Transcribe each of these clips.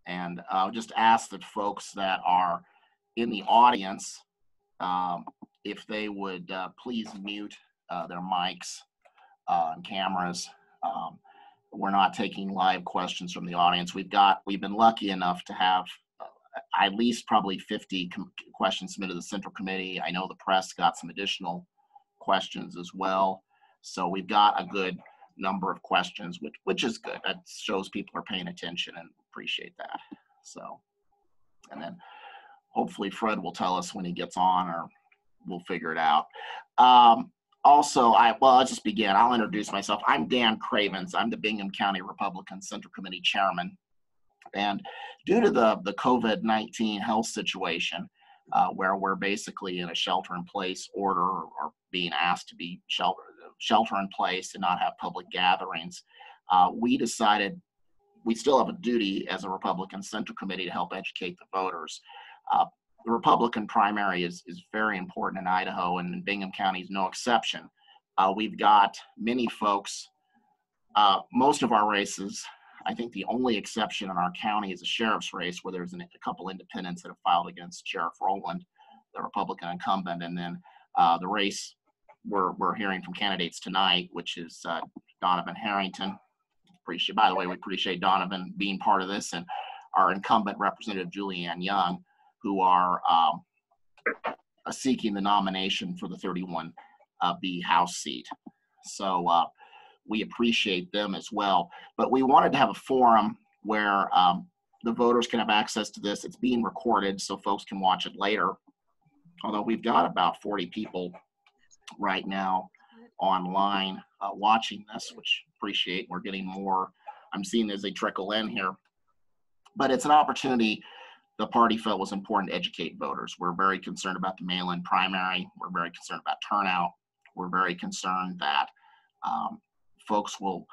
And I'll just ask that folks that are in the audience, if they would please mute their mics and cameras. We're not taking live questions from the audience. We've been lucky enough to have at least probably 50 questions submitted to the Central Committee. I know the press got some additional questions as well. So we've got a good number of questions, which is good. That shows people are paying attention, and appreciate that. So, and then hopefully Fred will tell us when he gets on, or we'll figure it out. Also, I'll just begin. I'll introduce myself. I'm Dan Cravens. I'm the Bingham County Republican Central Committee Chairman. And due to the COVID-19 health situation, where we're basically in a shelter-in-place order, or being asked to be shelter-in-place and not have public gatherings, we decided we still have a duty as a Republican Central Committee to help educate the voters. The Republican primary is very important in Idaho, and Bingham County is no exception. We've got many folks, most of our races, I think the only exception in our county is a sheriff's race, where there's a couple independents that have filed against Sheriff Rowland, the Republican incumbent. And then the race we're hearing from candidates tonight, which is Donovan Harrington. By the way, we appreciate Donovan being part of this, and our incumbent Representative Julianne Young, who are seeking the nomination for the 31B House seat. So we appreciate them as well. But we wanted to have a forum where the voters can have access to this. It's being recorded so folks can watch it later. Although we've got about 40 people right now online watching this, which appreciate. We're getting more. I'm seeing as they trickle in here. But it's an opportunity the party felt was important to educate voters. We're very concerned about the mail-in primary. We're very concerned about turnout. We're very concerned that folks will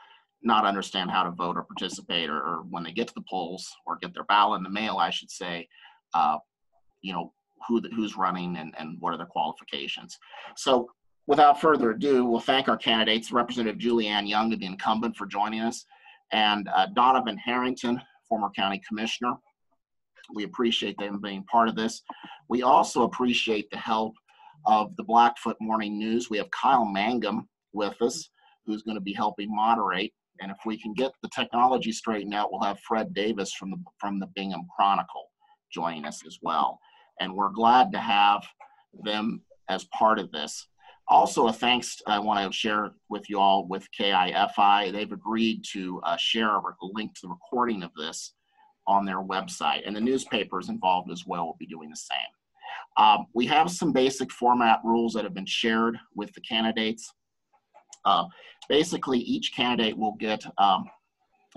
not understand how to vote or participate, or when they get to the polls or get their ballot in the mail, I should say, who's running and what are their qualifications. So without further ado, we'll thank our candidates, Representative Julianne Young, the incumbent, for joining us, and Donovan Harrington, former county commissioner. We appreciate them being part of this. We also appreciate the help of the Blackfoot Morning News. We have Kyle Mangum with us, who's going to be helping moderate. And if we can get the technology straightened out, we'll have Fred Davis from the Bingham Chronicle joining us as well. And we're glad to have them as part of this. Also, a thanks I want to share with you all with KIFI. They've agreed to share a link to the recording of this on their website. And the newspapers involved as well will be doing the same. We have some basic format rules that have been shared with the candidates. Basically, each candidate will get, I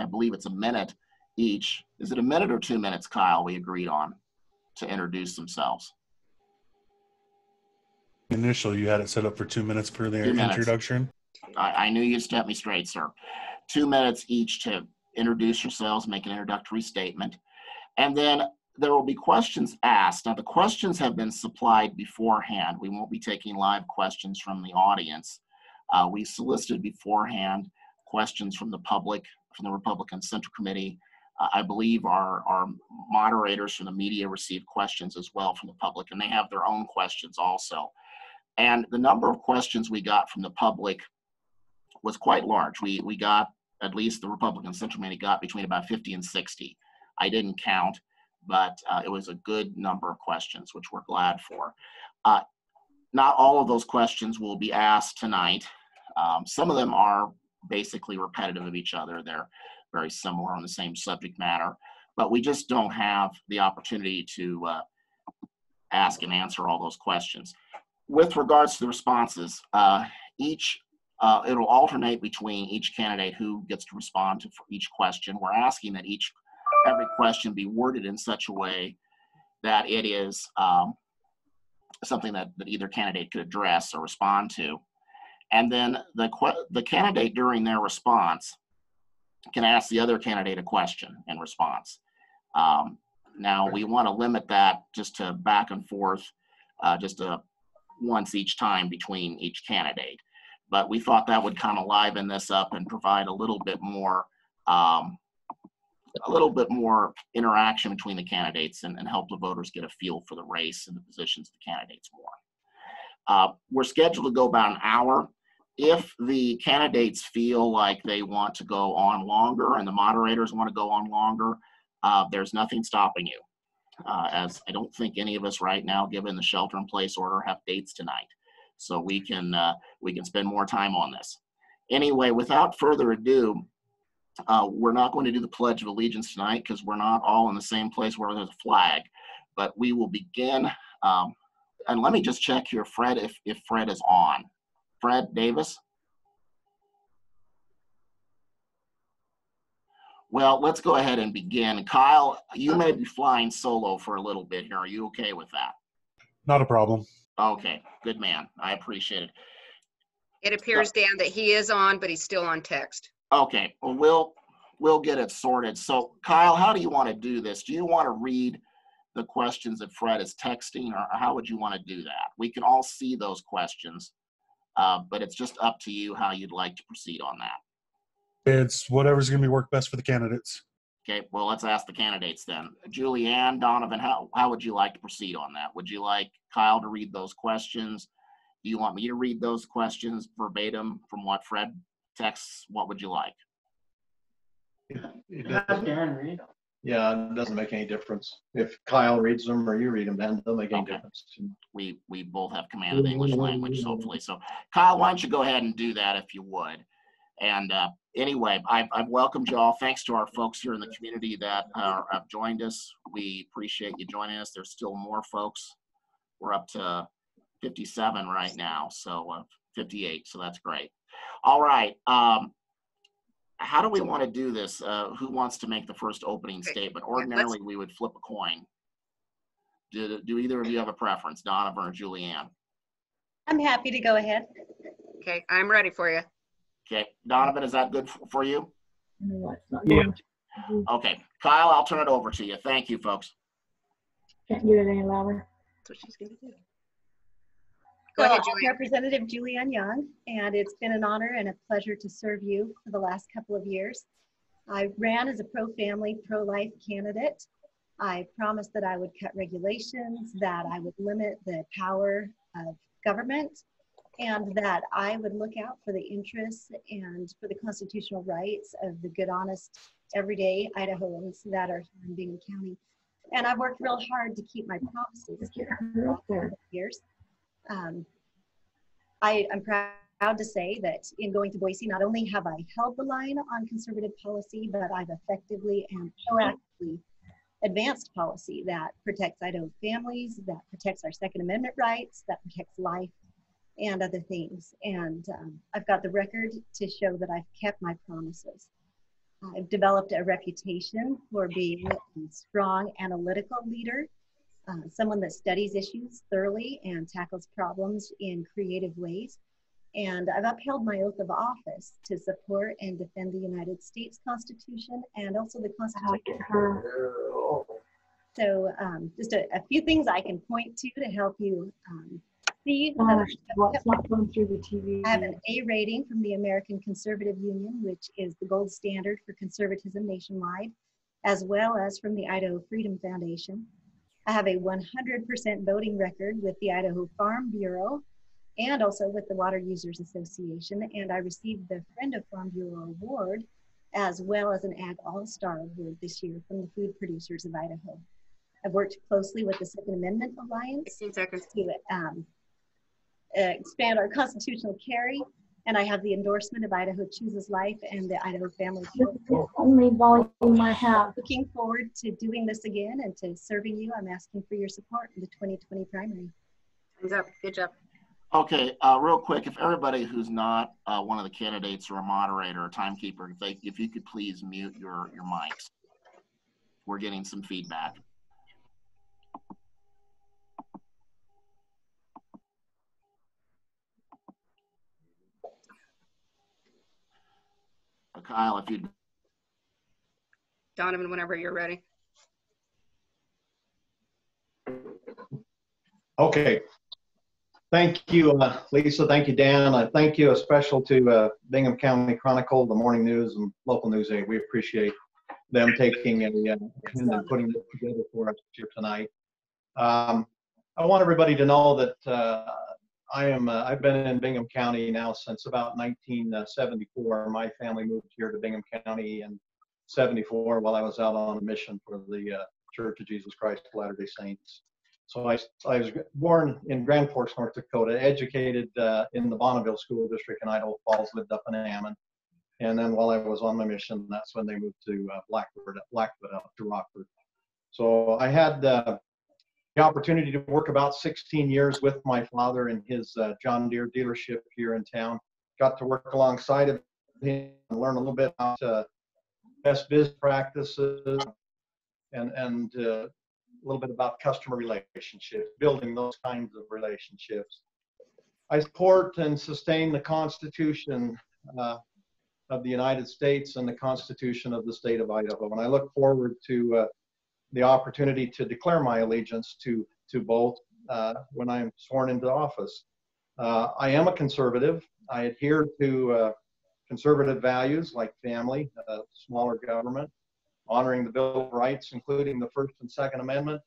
believe it's a minute each. Is it a minute or 2 minutes, Kyle, we agreed on to introduce themselves? Initially, you had it set up for 2 minutes per their introduction. I knew you'd step me straight, sir. 2 minutes each to introduce yourselves, make an introductory statement. And then there will be questions asked. Now, the questions have been supplied beforehand. We won't be taking live questions from the audience. We solicited beforehand questions from the public, from the Republican Central Committee. I believe our moderators from the media received questions as well from the public, and they have their own questions also. And the number of questions we got from the public was quite large. We got, at least the Republican Central Committee got, between about 50 and 60. I didn't count, but it was a good number of questions, which we're glad for. Not all of those questions will be asked tonight. Some of them are basically repetitive of each other. They're very similar on the same subject matter, but we just don't have the opportunity to ask and answer all those questions. With regards to the responses, it'll alternate between each candidate who gets to respond to each question. We're asking that every question be worded in such a way that it is something that either candidate could address or respond to. And then the candidate during their response can ask the other candidate a question in response. Now, we want to limit that just to back and forth, once each time between each candidate. But we thought that would kind of liven this up and provide a little bit more a little bit more interaction between the candidates and help the voters get a feel for the race and the positions of the candidates more. We're scheduled to go about an hour. If the candidates feel like they want to go on longer and the moderators want to go on longer, there's nothing stopping you. As I don't think any of us right now, given the shelter-in-place order, have dates tonight. So we can spend more time on this. Anyway, without further ado, we're not going to do the Pledge of Allegiance tonight because we're not all in the same place where there's a flag. But we will begin, and let me just check here, Fred, if Fred is on. Fred Davis? Well, let's go ahead and begin. Kyle, you may be flying solo for a little bit here. Are you okay with that? Not a problem. Okay, good man. I appreciate it. It appears, Dan, that he is on, but he's still on text. Okay, well, we'll get it sorted. So, Kyle, how do you want to do this? Do you want to read the questions that Fred is texting, or how would you want to do that? We can all see those questions, but it's just up to you how you'd like to proceed on that. It's whatever's going to be work best for the candidates. Okay, well, let's ask the candidates then. Julianne, Donovan, how would you like to proceed on that? Would you like Kyle to read those questions? Do you want me to read those questions verbatim from what Fred texts? What would you like? Have Darren read them. Yeah, it doesn't make any difference. If Kyle reads them or you read them, then it doesn't make any difference. We both have command of the English language, hopefully. So, Kyle, why don't you go ahead and do that if you would? And anyway, I've welcomed you all. Thanks to our folks here in the community that have joined us. We appreciate you joining us. There's still more folks. We're up to 57 right now, so 58, so that's great. All right. How do we want to do this? Who wants to make the first opening statement? Ordinarily, we would flip a coin. Do either of you have a preference, Donovan or Julianne? I'm happy to go ahead. Okay, I'm ready for you. Okay, Donovan, is that good for you? Yeah. Okay, Kyle, I'll turn it over to you. Thank you, folks. Can't do it any louder. That's what she's going to do. So, Go ahead, I'm Julie. Representative Julianne Young, and it's been an honor and a pleasure to serve you for the last couple of years. I ran as a pro-family, pro-life candidate. I promised that I would cut regulations, that I would limit the power of government, and that I would look out for the interests and for the constitutional rights of the good, honest, everyday Idahoans that are here in Bingham County. And I've worked real hard to keep my promises for years. I'm proud to say that in going to Boise, not only have I held the line on conservative policy, but I've effectively and proactively advanced policy that protects Idaho families, that protects our Second Amendment rights, that protects life and other things. And I've got the record to show that I've kept my promises. I've developed a reputation for being a strong analytical leader, someone that studies issues thoroughly and tackles problems in creative ways. And I've upheld my oath of office to support and defend the United States Constitution and also the Constitution. So just a few things I can point to help you see. What's not going through the TV? I have an A rating from the American Conservative Union, which is the gold standard for conservatism nationwide, as well as from the Idaho Freedom Foundation. I have a 100% voting record with the Idaho Farm Bureau and also with the Water Users Association. And I received the Friend of Farm Bureau Award, as well as an Ag All-Star Award this year from the Food Producers of Idaho. I've worked closely with the Second Amendment Alliance 15 seconds. to expand our constitutional carry. And I have the endorsement of Idaho Chooses Life and the Idaho Family Court. The only volume I have. Looking forward to doing this again and to serving you. I'm asking for your support in the 2020 primary. Thumbs up. Good job. Okay, real quick, if everybody who's not one of the candidates or a moderator or timekeeper, if you could please mute your mics. We're getting some feedback. Kyle, if you'd. Donovan, whenever you're ready. Okay. Thank you, Lisa. Thank you, Dan. Thank you, a special to Bingham County Chronicle, the Morning News, and Local News 8. We appreciate them taking a and then putting it together for us here tonight. I want everybody to know that I've been in Bingham County now since about 1974. My family moved here to Bingham County in '74 while I was out on a mission for the Church of Jesus Christ of Latter-day Saints. So I was born in Grand Forks, North Dakota, educated in the Bonneville School District in Idaho Falls, lived up in Ammon. And then while I was on my mission, that's when they moved to Blackwood up to Rockford. So I had the opportunity to work about 16 years with my father in his John Deere dealership here in town. Got to work alongside of him and learn a little bit about best business practices and a little bit about customer relationships, building those kinds of relationships. I support and sustain the Constitution of the United States and the Constitution of the state of Idaho. And I look forward to the opportunity to declare my allegiance to both when I'm sworn into office. I am a conservative. I adhere to conservative values like family, smaller government, honoring the Bill of Rights, including the First and Second Amendment,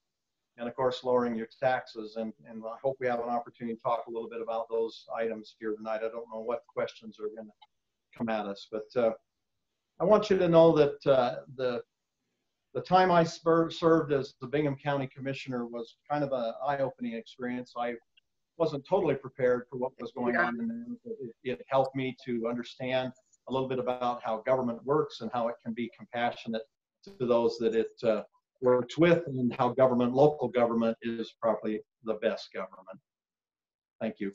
and of course, lowering your taxes. And I hope we have an opportunity to talk a little bit about those items here tonight. I don't know what questions are going to come at us, but I want you to know that the time I served as the Bingham County Commissioner was kind of an eye-opening experience. I wasn't totally prepared for what was going on, and it helped me to understand a little bit about how government works and how it can be compassionate to those that it works with, and how local government is probably the best government. Thank you.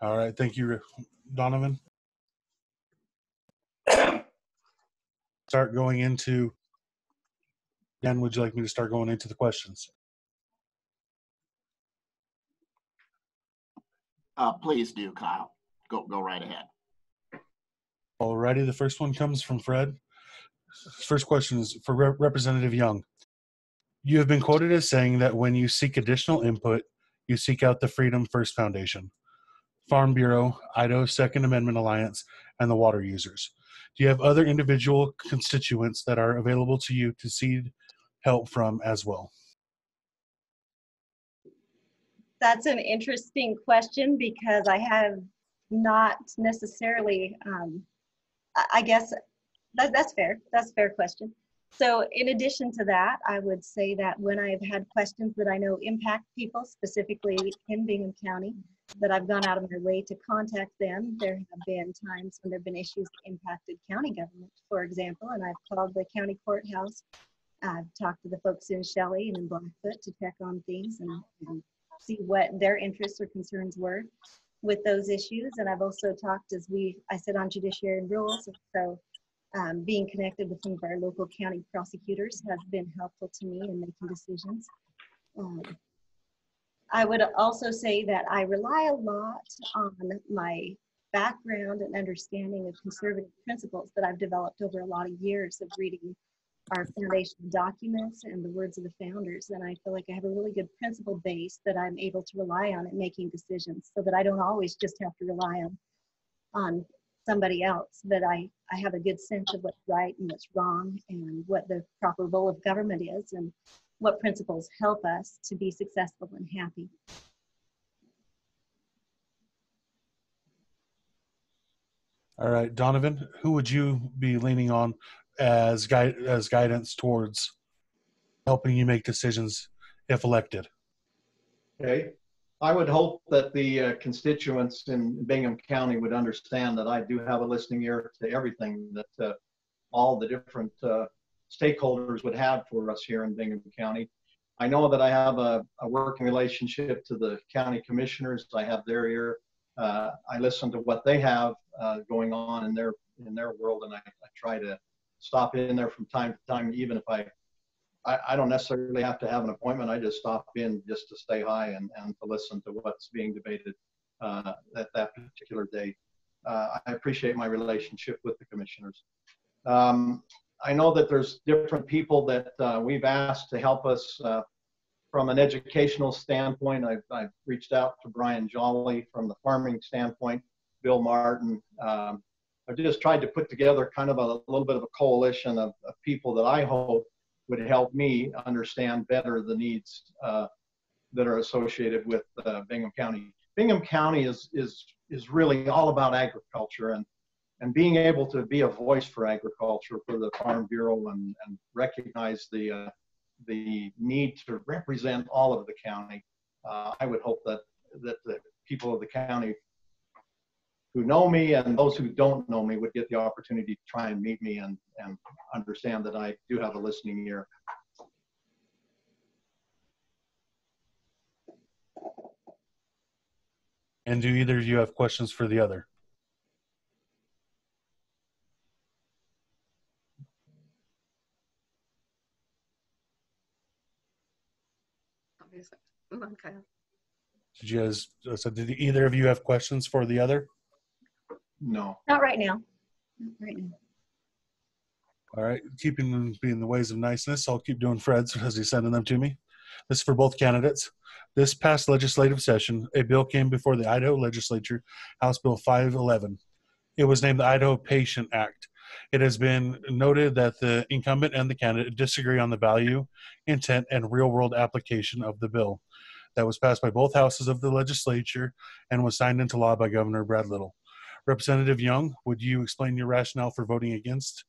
All right, thank you, Donovan. Start going into, Dan, would you like me to start going into the questions? Please do, Kyle. Go right ahead. Alrighty, the first one comes from Fred. First question is for Representative Young. You have been quoted as saying that when you seek additional input, you seek out the Freedom First Foundation, Farm Bureau, Idaho Second Amendment Alliance, and the water users. Do you have other individual constituents that are available to you to seek help from as well? That's an interesting question because I have not necessarily, I guess that's fair. That's a fair question. So in addition to that, I would say that when I've had questions that I know impact people, specifically in Bingham County, that I've gone out of my way to contact them. There have been times when there have been issues that impacted county government, for example, and I've called the county courthouse. I've talked to the folks in Shelley and in Blackfoot to check on things and see what their interests or concerns were with those issues. And I've also talked, as I sit on judiciary and rules, so being connected with some of our local county prosecutors has been helpful to me in making decisions. I would also say that I rely a lot on my background and understanding of conservative principles that I've developed over a lot of years of reading our foundation documents and the words of the founders. And I feel like I have a really good principle base that I'm able to rely on in making decisions, so that I don't always just have to rely on somebody else, but I have a good sense of what's right and what's wrong and what the proper role of government is and what principles help us to be successful and happy. All right, Donovan, who would you be leaning on as guidance towards helping you make decisions if elected? Okay. I would hope that the constituents in Bingham County would understand that I do have a listening ear to everything that all the different stakeholders would have for us here in Bingham County. I know that I have a working relationship to the county commissioners. I have their ear. I listen to what they have going on in their world, and I try to stop in there from time to time, even if I don't necessarily have to have an appointment. I just stop in just to stay high and to listen to what's being debated at that particular day. I appreciate my relationship with the commissioners. I know that there's different people that we've asked to help us from an educational standpoint. I've reached out to Brian Jolly from the farming standpoint, Bill Martin, I've just tried to put together kind of a little bit of a coalition of people that I hope would help me understand better the needs that are associated with Bingham County. Bingham County is really all about agriculture, and being able to be a voice for agriculture for the Farm Bureau and recognize the need to represent all of the county. I would hope that the people of the county who know me and those who don't know me would get the opportunity to try and meet me and understand that I do have a listening ear. And do either of you have questions for the other? Obviously. Move on, Kyle. Did you guys, so did either of you have questions for the other? No. Not right now. Not right now. All right, keeping being the ways of niceness, I'll keep doing Fred's as he's sending them to me. This is for both candidates. This past legislative session, a bill came before the Idaho legislature, House Bill 511. It was named the Idaho Patient Act. It has been noted that the incumbent and the candidate disagree on the value, intent, and real-world application of the bill. That was passed by both houses of the legislature and was signed into law by Governor Brad Little. Representative Young, would you explain your rationale for voting against?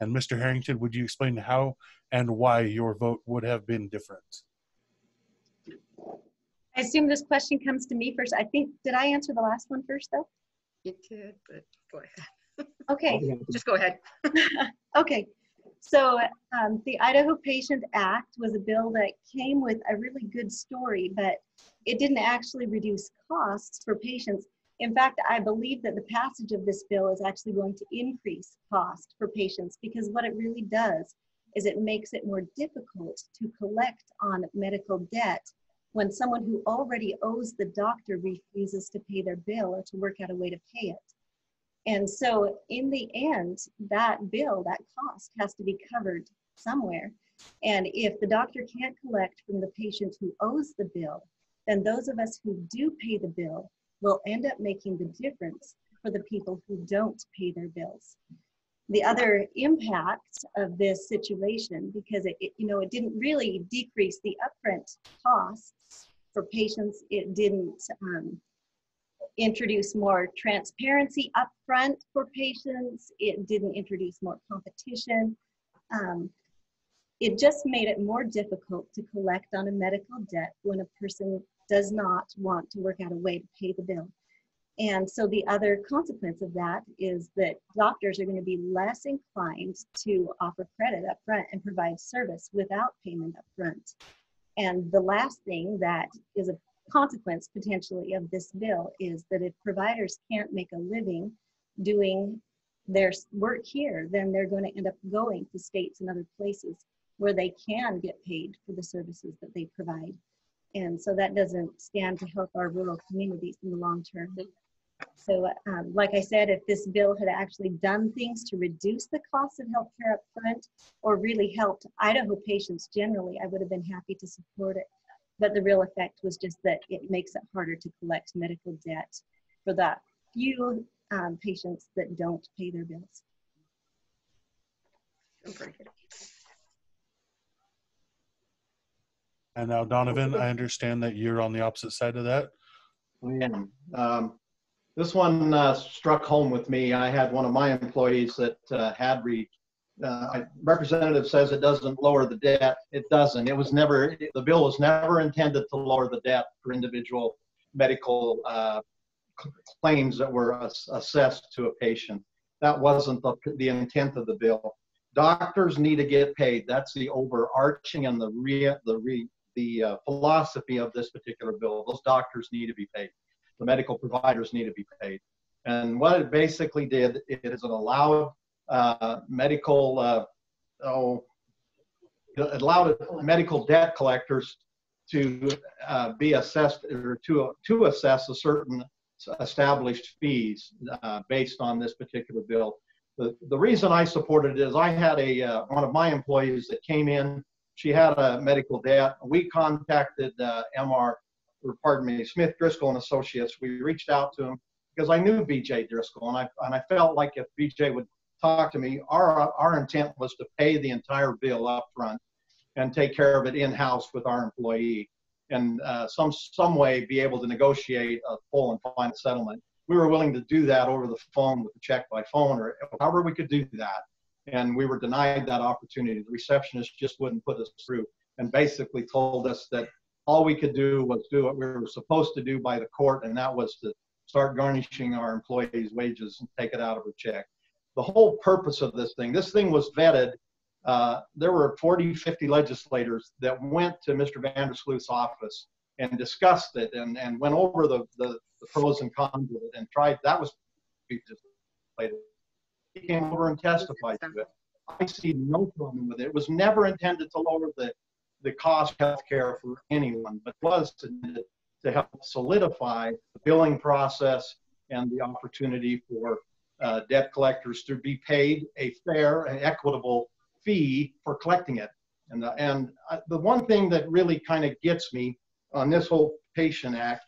And Mr. Harrington, would you explain how and why your vote would have been different? I assume this question comes to me first. I think, did I answer the last one first though? You did, but go ahead. Okay. Just go ahead. Okay. So the Idaho Patient Act was a bill that came with a really good story, but it didn't actually reduce costs for patients. In fact, I believe that the passage of this bill is actually going to increase cost for patients, because what it really does is it makes it more difficult to collect on medical debt when someone who already owes the doctor refuses to pay their bill or to work out a way to pay it. And so in the end, that bill, that cost has to be covered somewhere. And if the doctor can't collect from the patient who owes the bill, then those of us who do pay the bill will end up making the difference for the people who don't pay their bills. The other impact of this situation, because it didn't really decrease the upfront costs for patients, it didn't introduce more transparency upfront for patients, it didn't introduce more competition. It just made it more difficult to collect on a medical debt when a person does not want to work out a way to pay the bill. And so the other consequence of that is that doctors are going to be less inclined to offer credit up front and provide service without payment up front. And the last thing that is a consequence potentially of this bill is that if providers can't make a living doing their work here, then they're going to end up going to states and other places where they can get paid for the services that they provide. And so that doesn't stand to help our rural communities in the long term. So like I said, if this bill had actually done things to reduce the cost of healthcare up front or really helped Idaho patients generally, I would have been happy to support it. But the real effect was just that it makes it harder to collect medical debt for the few patients that don't pay their bills. And now, Donovan, I understand that you're on the opposite side of that. I am. This one struck home with me. I had one of my employees that representative says it doesn't lower the debt. It doesn't. It was never, the bill was never intended to lower the debt for individual medical claims that were assessed to a patient. That wasn't the intent of the bill. Doctors need to get paid. That's the overarching and the philosophy of this particular bill. Those doctors need to be paid. The medical providers need to be paid. And what it basically did, it allowed medical debt collectors to be assessed or to assess a certain established fees based on this particular bill. The reason I supported it is I had one of my employees that came in. She had a medical debt. We contacted Smith, Driscoll and Associates. We reached out to them. because I knew BJ Driscoll, and I felt like if BJ would talk to me, our intent was to pay the entire bill up front and take care of it in-house with our employee, and some way be able to negotiate a full and final settlement. We were willing to do that over the phone with a check by phone or however we could do that. And we were denied that opportunity. The receptionist just wouldn't put us through and basically told us that all we could do was do what we were supposed to do by the court, and that was to start garnishing our employees' wages and take it out of a check. The whole purpose of this thing was vetted. There were 40, 50 legislators that went to Mr. Vandersloot's office and discussed it and went over the pros and cons of it and tried. That was legislated. He came over and testified to it. I see no problem with it. It was never intended to lower the cost of health care for anyone, but was to help solidify the billing process and the opportunity for debt collectors to be paid a fair and equitable fee for collecting it. And the one thing that really kind of gets me on this whole Patient Act,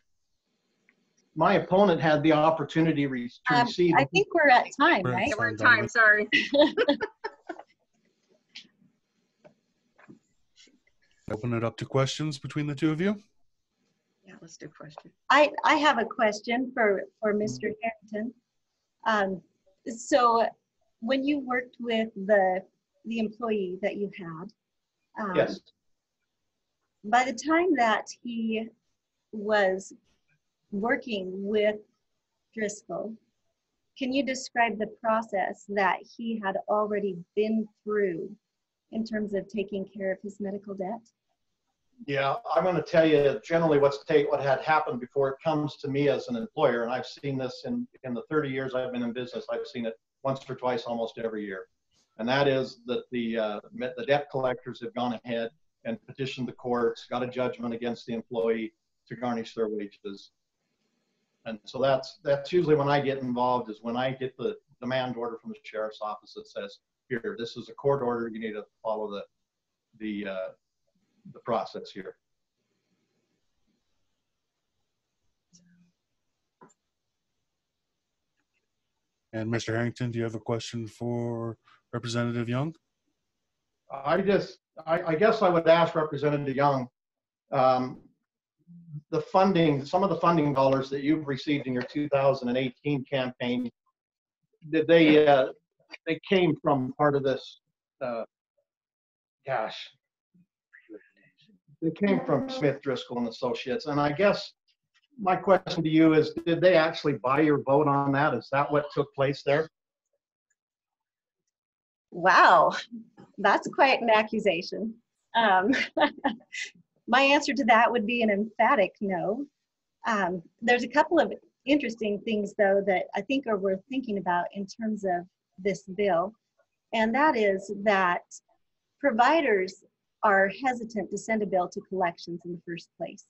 my opponent had the opportunity to receive. I think we're at time, right? Yeah, we're at time, sorry. Open it up to questions between the two of you. Yeah, let's do question. I have a question for Mr. Harrington. So when you worked with the employee that you had, Yes. by the time that he was working with Driscoll, can you describe the process that he had already been through in terms of taking care of his medical debt? Yeah, I'm going to tell you generally what had happened before it comes to me as an employer, and I've seen this in the 30 years I've been in business. I've seen it once or twice almost every year, and that is that the debt collectors have gone ahead and petitioned the courts, got a judgment against the employee to garnish their wages, and so that's usually when I get involved, is when I get the demand order from the sheriff's office that says, here, this is a court order, you need to follow the process here. And Mr. Harrington, do you have a question for Representative Young? I guess I would ask Representative Young, the funding, some of the funding dollars that you've received in your 2018 campaign, did they came from part of this, they came from Smith, Driscoll and Associates. And I guess my question to you is, did they actually buy your vote on that? Is that what took place there? Wow, that's quite an accusation. My answer to that would be an emphatic no. There's a couple of interesting things, though, that I think are worth thinking about in terms of this bill, and that is that providers are hesitant to send a bill to collections in the first place.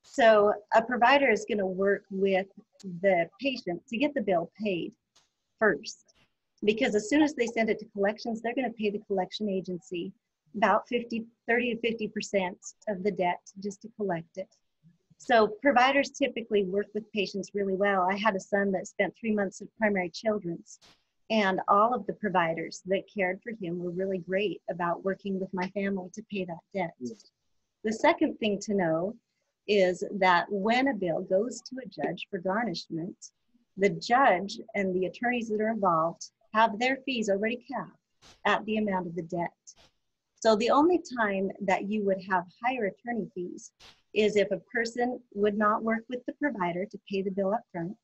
So a provider is going to work with the patient to get the bill paid first, because as soon as they send it to collections, they're going to pay the collection agency about 30 to 50% of the debt just to collect it. So providers typically work with patients really well. I had a son that spent 3 months at Primary Children's, and all of the providers that cared for him were really great about working with my family to pay that debt. The second thing to know is that when a bill goes to a judge for garnishment, the judge and the attorneys that are involved have their fees already capped at the amount of the debt. So the only time that you would have higher attorney fees is if a person would not work with the provider to pay the bill up front,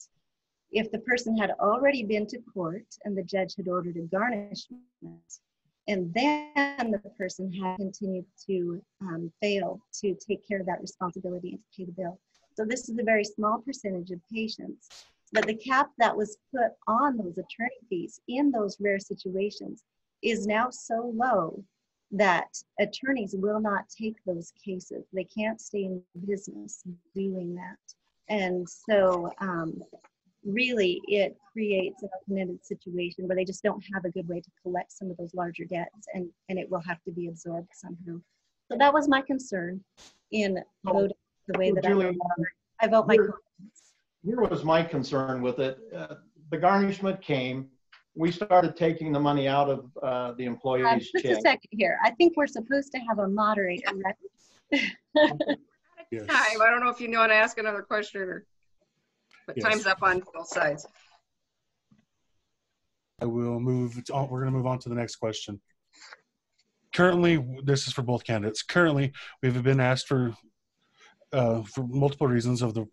if the person had already been to court and the judge had ordered a garnishment, and then the person had continued to fail to take care of that responsibility and to pay the bill. So this is a very small percentage of patients, but the cap that was put on those attorney fees in those rare situations is now so low that attorneys will not take those cases. They can't stay in business doing that. And so really it creates an open-ended situation where they just don't have a good way to collect some of those larger debts, and it will have to be absorbed somehow. So that was my concern in voting the way that I vote my confidence. here was my concern with it. The garnishment came. We started taking the money out of the employee's Just a check. second here. I think we're supposed to have a moderator, right? Yes. Time. I don't know if you want to ask another question or, but Yes. time's up on both sides. I will move on. We're going to move on to the next question. Currently, this is for both candidates. Currently, we've been asked for multiple reasons of the,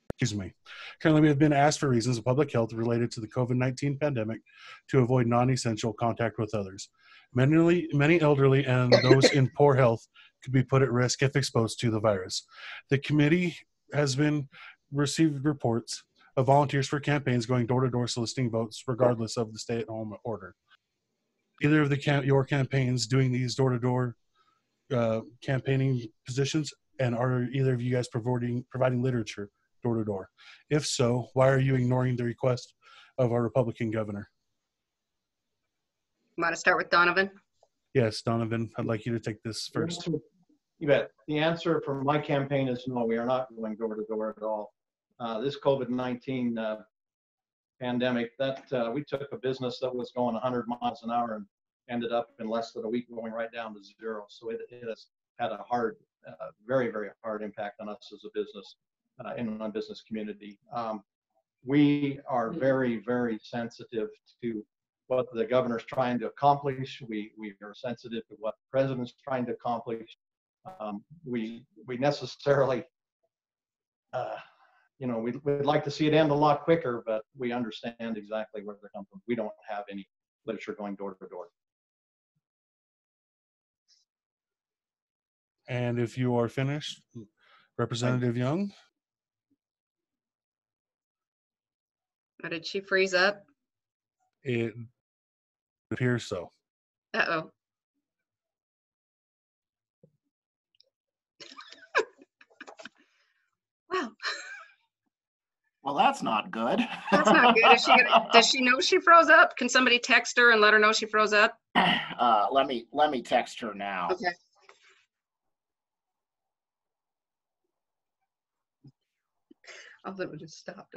excuse me. Currently, we have been asked for reasons of public health related to the COVID-19 pandemic to avoid non-essential contact with others. Many elderly and those in poor health could be put at risk if exposed to the virus. The committee has been received reports of volunteers for campaigns going door to door soliciting votes regardless of the stay-at-home order. Either of your campaigns doing these door to door campaigning positions, and are either of you guys providing literature door to door? If so, why are you ignoring the request of our Republican governor? Want to start with Donovan? Yes, Donovan, I'd like you to take this first. You bet. The answer for my campaign is no, we are not going door to door at all. This COVID-19 pandemic, that we took a business that was going 100 miles an hour and ended up in less than a week going right down to zero. So it has had a hard, very, very hard impact on us as a business in the business community. We are very, very sensitive to what the governor's trying to accomplish. We are sensitive to what the president's trying to accomplish. We necessarily, you know, we'd like to see it end a lot quicker, but we understand exactly where they're coming from. We don't have any literature going door to door. And if you are finished, Representative Young. Or did she freeze up? It appears so. Uh-oh. Wow, Well, that's not good. that's not good. Does she know she froze up? Can somebody text her and let her know she froze up? Let me text her now. Okay. I thought it just stopped.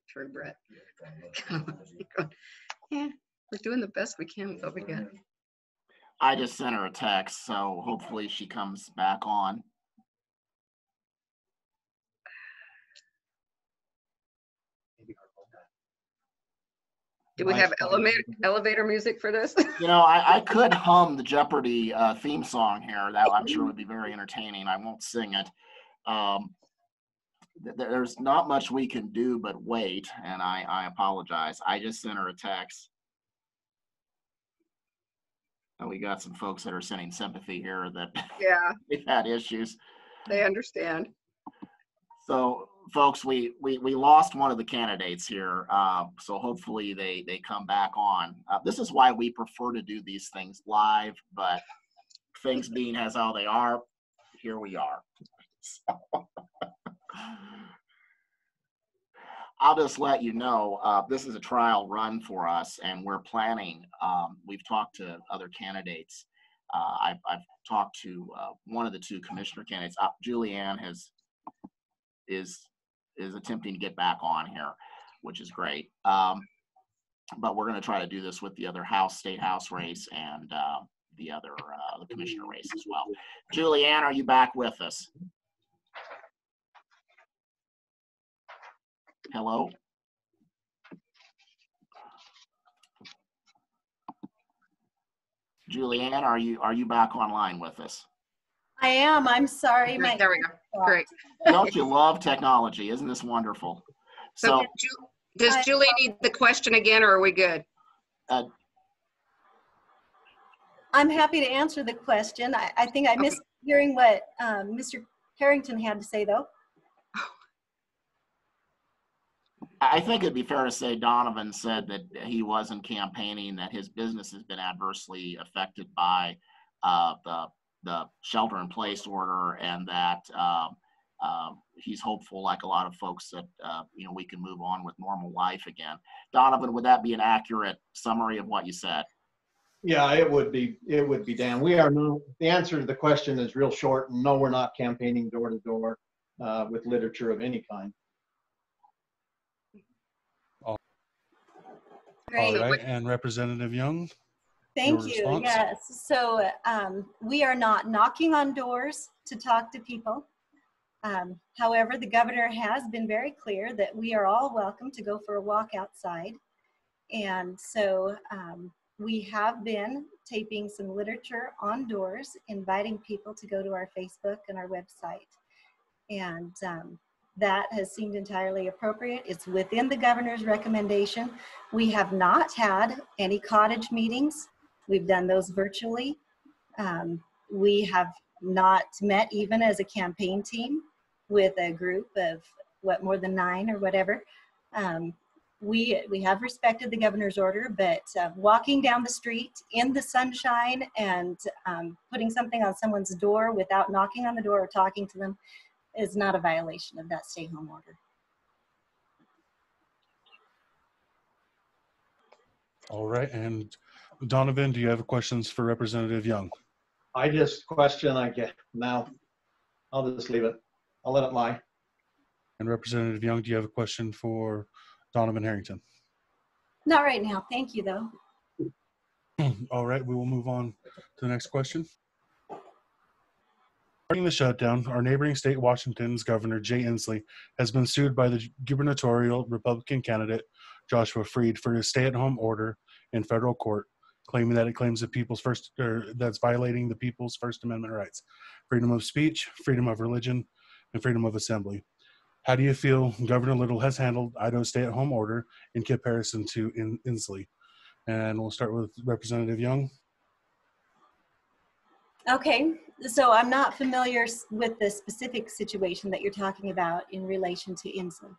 True, Brett. Yeah, we're doing the best we can with what we got. I just sent her a text, so hopefully she comes back on. Do we have elevator music for this? You know, I could hum the Jeopardy theme song here. That I'm sure would be very entertaining. I won't sing it. There's not much we can do but wait, and I apologize. I just sent her a text. And we got some folks that are sending sympathy here that Yeah, they've had issues. they understand. So, folks, we lost one of the candidates here. So hopefully they come back on. This is why we prefer to do these things live, but things being as how they are, here we are. So, I'll just let you know, this is a trial run for us, and we're planning. We've talked to other candidates. I've talked to one of the two commissioner candidates. Julianne is attempting to get back on here, which is great. But we're going to try to do this with the other state house race and the other the commissioner race as well. Julianne, are you back with us? Hello? Julianne, are you back online with us? I am. I'm sorry. There we go. Great. Don't you love technology? Isn't this wonderful? So does Julie need the question again, or are we good? I'm happy to answer the question. I think I missed hearing what Mr. Harrington had to say, though. I think it'd be fair to say Donovan said that he wasn't campaigning, that his business has been adversely affected by the shelter-in-place order, and that he's hopeful, like a lot of folks, that we can move on with normal life again. Donovan, would that be an accurate summary of what you said? Yeah, it would be. It would be, Dan. We are not. The answer to the question is real short. No, we're not campaigning door to door with literature of any kind. All right, and Representative Young. Thank Your you. response? Yes. So we are not knocking on doors to talk to people. However, the governor has been very clear that we are all welcome to go for a walk outside. And so we have been taping some literature on doors, inviting people to go to our Facebook and our website. And that has seemed entirely appropriate. It's within the governor's recommendation. We have not had any cottage meetings. We've done those virtually. We have not met even as a campaign team with a group of more than 9 or whatever. We have respected the governor's order, but walking down the street in the sunshine and putting something on someone's door without knocking on the door or talking to them is not a violation of that stay-home order. All right, and Donovan, do you have questions for Representative Young? I just question. I get now. I'll just leave it. I'll let it lie. And Representative Young, do you have a question for Donovan Harrington? Not right now. Thank you, though. All right, we will move on to the next question. Regarding the shutdown, our neighboring state, Washington's Governor Jay Inslee, has been sued by the gubernatorial Republican candidate Joshua Freed for his stay-at-home order in federal court, claiming that it claims that's violating the people's First Amendment rights, freedom of speech, freedom of religion, and freedom of assembly. How do you feel Governor Little has handled Idaho's stay-at-home order in comparison to Inslee? And we'll start with Representative Young. Okay, so I'm not familiar with the specific situation that you're talking about in relation to Inslee.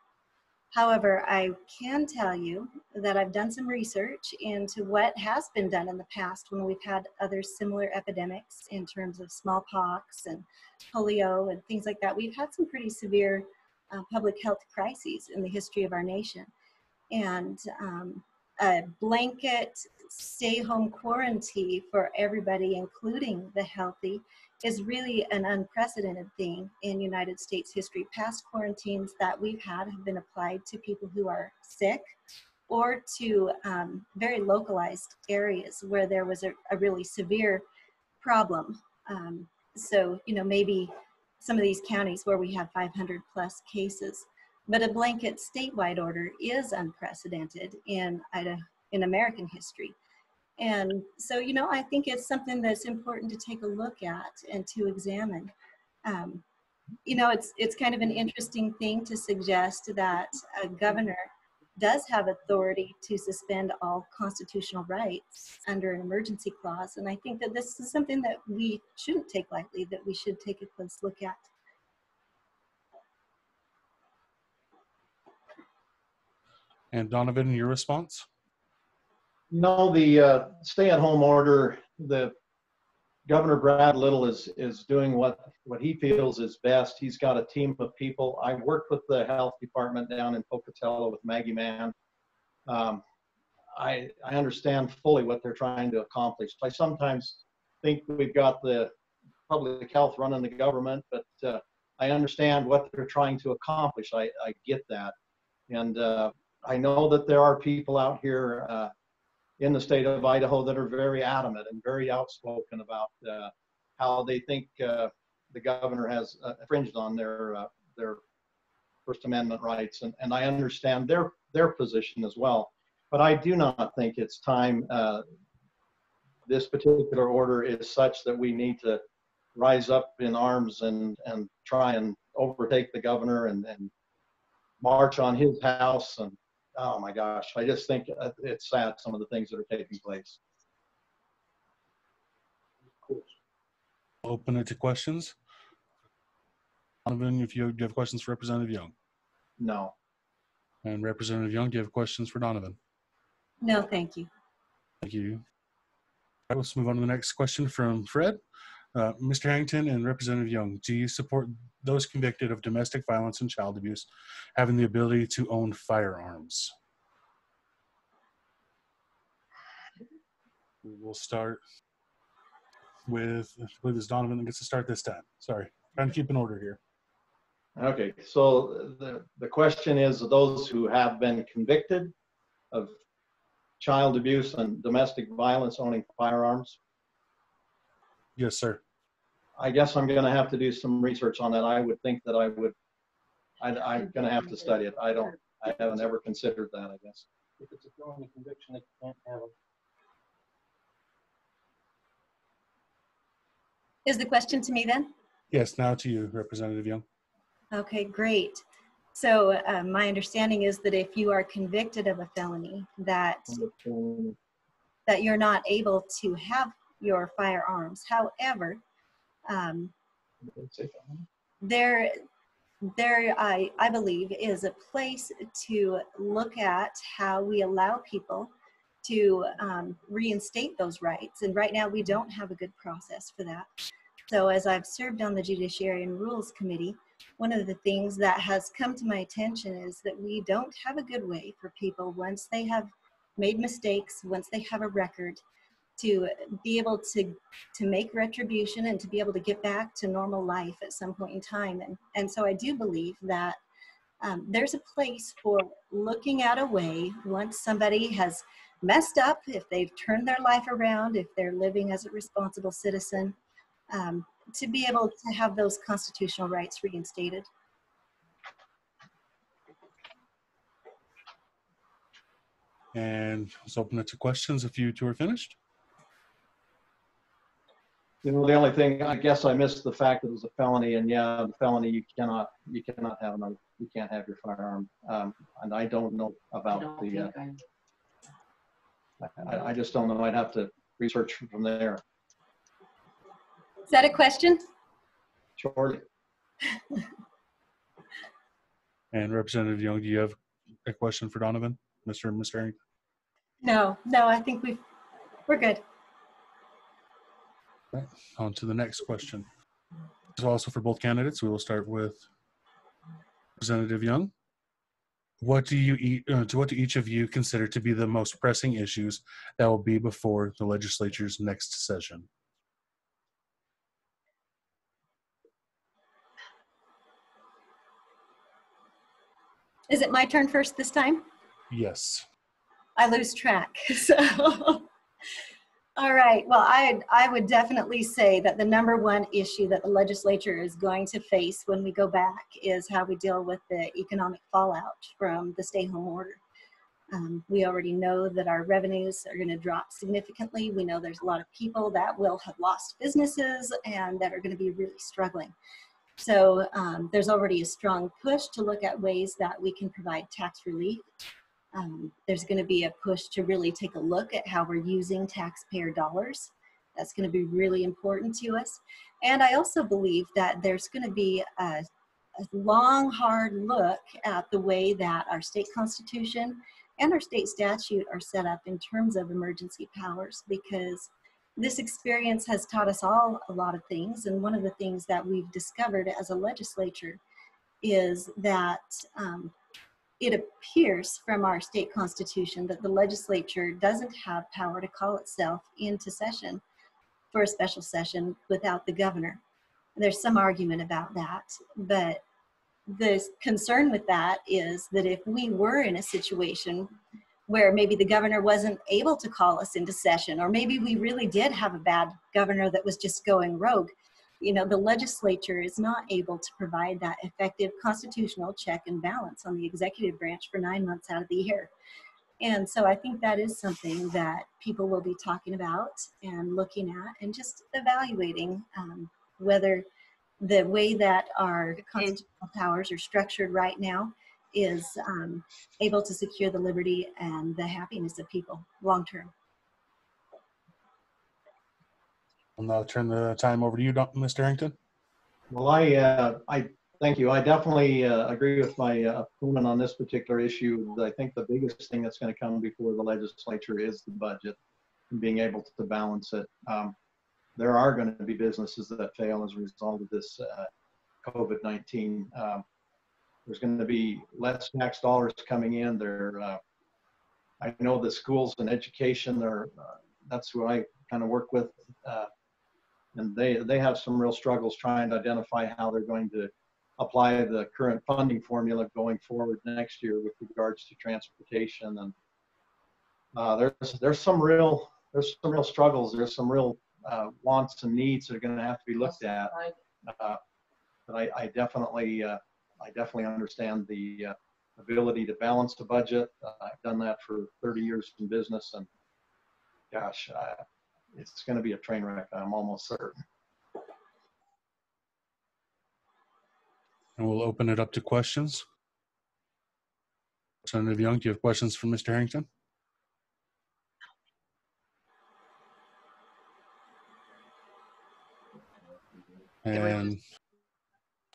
However, I can tell you that I've done some research into what has been done in the past when we've had other similar epidemics in terms of smallpox and polio and things like that. We've had some pretty severe public health crises in the history of our nation. And a blanket stay-home quarantine for everybody, including the healthy, is really an unprecedented thing in United States history. Past quarantines that we've had have been applied to people who are sick or to very localized areas where there was a really severe problem. So, maybe some of these counties where we have 500 plus cases, but a blanket statewide order is unprecedented in American history. And so, I think it's something that's important to take a look at and to examine. It's kind of an interesting thing to suggest that a governor does have authority to suspend all constitutional rights under an emergency clause. And I think that this is something that we shouldn't take lightly, that we should take a close look at. And Donovan, your response? No, the stay-at-home order, the Governor Brad Little is doing what he feels is best. He's got a team of people. I worked with the health department down in Pocatello with Maggie Mann. I understand fully what they're trying to accomplish. I sometimes think we've got the public health running the government, but I understand what they're trying to accomplish. I get that. And I know that there are people out here in the state of Idaho that are very adamant and very outspoken about how they think the governor has infringed on their First Amendment rights, and I understand their position as well. But I do not think it's time. This particular order is such that we need to rise up in arms and try and overtake the governor and march on his house. And oh my gosh, I just think it's sad, some of the things that are taking place. Open it to questions. Donovan, if you have questions for Representative Young. No. And Representative Young, do you have questions for Donovan? No, thank you. Thank you. All right, let's move on to the next question from Fred. Mr. Harrington and Representative Young, do you support those convicted of domestic violence and child abuse having the ability to own firearms? We will start with, I believe it's Donovan that gets to start this time. Sorry, trying to keep an order here. Okay, so the question is, those who have been convicted of child abuse and domestic violence owning firearms? Yes, sir. I guess I'm going to have to do some research on that. I would think that I'm going to have to study it. I haven't ever considered that, I guess. If it's a felony conviction, they can't have them. Is the question to me then? Yes, now to you, Representative Young. Okay, great. So my understanding is that if you are convicted of a felony, that you're not able to have your firearms. However, there I believe is a place to look at how we allow people to reinstate those rights. And right now we don't have a good process for that. So as I've served on the Judiciary and Rules Committee, one of the things that has come to my attention is that we don't have a good way for people, once they have made mistakes, once they have a record, to be able to make retribution and to be able to get back to normal life at some point in time. And so I do believe that there's a place for looking at a way, once somebody has messed up, if they've turned their life around, if they're living as a responsible citizen, to be able to have those constitutional rights reinstated. And let's open it to questions if you two are finished. You know, the only thing, I guess I missed the fact that it was a felony, and yeah, the felony, you cannot have another, you can't have your firearm. And I don't know about I just don't know. I'd have to research from there. Is that a question? Surely. And Representative Young, do you have a question for Donovan, Mr. Harrington? No, I think we're good. Right. On to the next question. So also for both candidates, we will start with Representative Young. What do each of you consider to be the most pressing issues that will be before the legislature's next session? Is it my turn first this time? Yes. I lose track. So, all right. Well, I would definitely say that the number one issue that the legislature is going to face when we go back is how we deal with the economic fallout from the stay-home order. We already know that our revenues are going to drop significantly. We know there's a lot of people that will have lost businesses and that are going to be really struggling. So there's already a strong push to look at ways that we can provide tax relief. There's going to be a push to really take a look at how we're using taxpayer dollars. That's going to be really important to us. And I also believe that there's going to be a long, hard look at the way that our state constitution and our state statute are set up in terms of emergency powers, because this experience has taught us all a lot of things. And one of the things that we've discovered as a legislature is that it appears from our state constitution that the legislature doesn't have power to call itself into session for a special session without the governor. There's some argument about that, but the concern with that is that if we were in a situation where maybe the governor wasn't able to call us into session, or maybe we really did have a bad governor that was just going rogue, you know, the legislature is not able to provide that effective constitutional check and balance on the executive branch for 9 months out of the year. And so I think that is something that people will be talking about and looking at and just evaluating whether the way that our constitutional powers are structured right now is able to secure the liberty and the happiness of people long term. I'll now turn the time over to you, Mr. Harrington. Well, I thank you. I definitely agree with my opponent on this particular issue. I think the biggest thing that's going to come before the legislature is the budget and being able to balance it. there are going to be businesses that fail as a result of this COVID-19. There's going to be less tax dollars coming in. I know the schools and education that's who I kind of work with, and they have some real struggles trying to identify how they're going to apply the current funding formula going forward next year with regards to transportation. And there's some real struggles. There's some real wants and needs that are going to have to be looked at. But I definitely understand the ability to balance the budget. I've done that for 30 years in business, and gosh, it's going to be a train wreck. I'm almost certain. And we'll open it up to questions. Representative Young, do you have questions for Mr. Harrington? And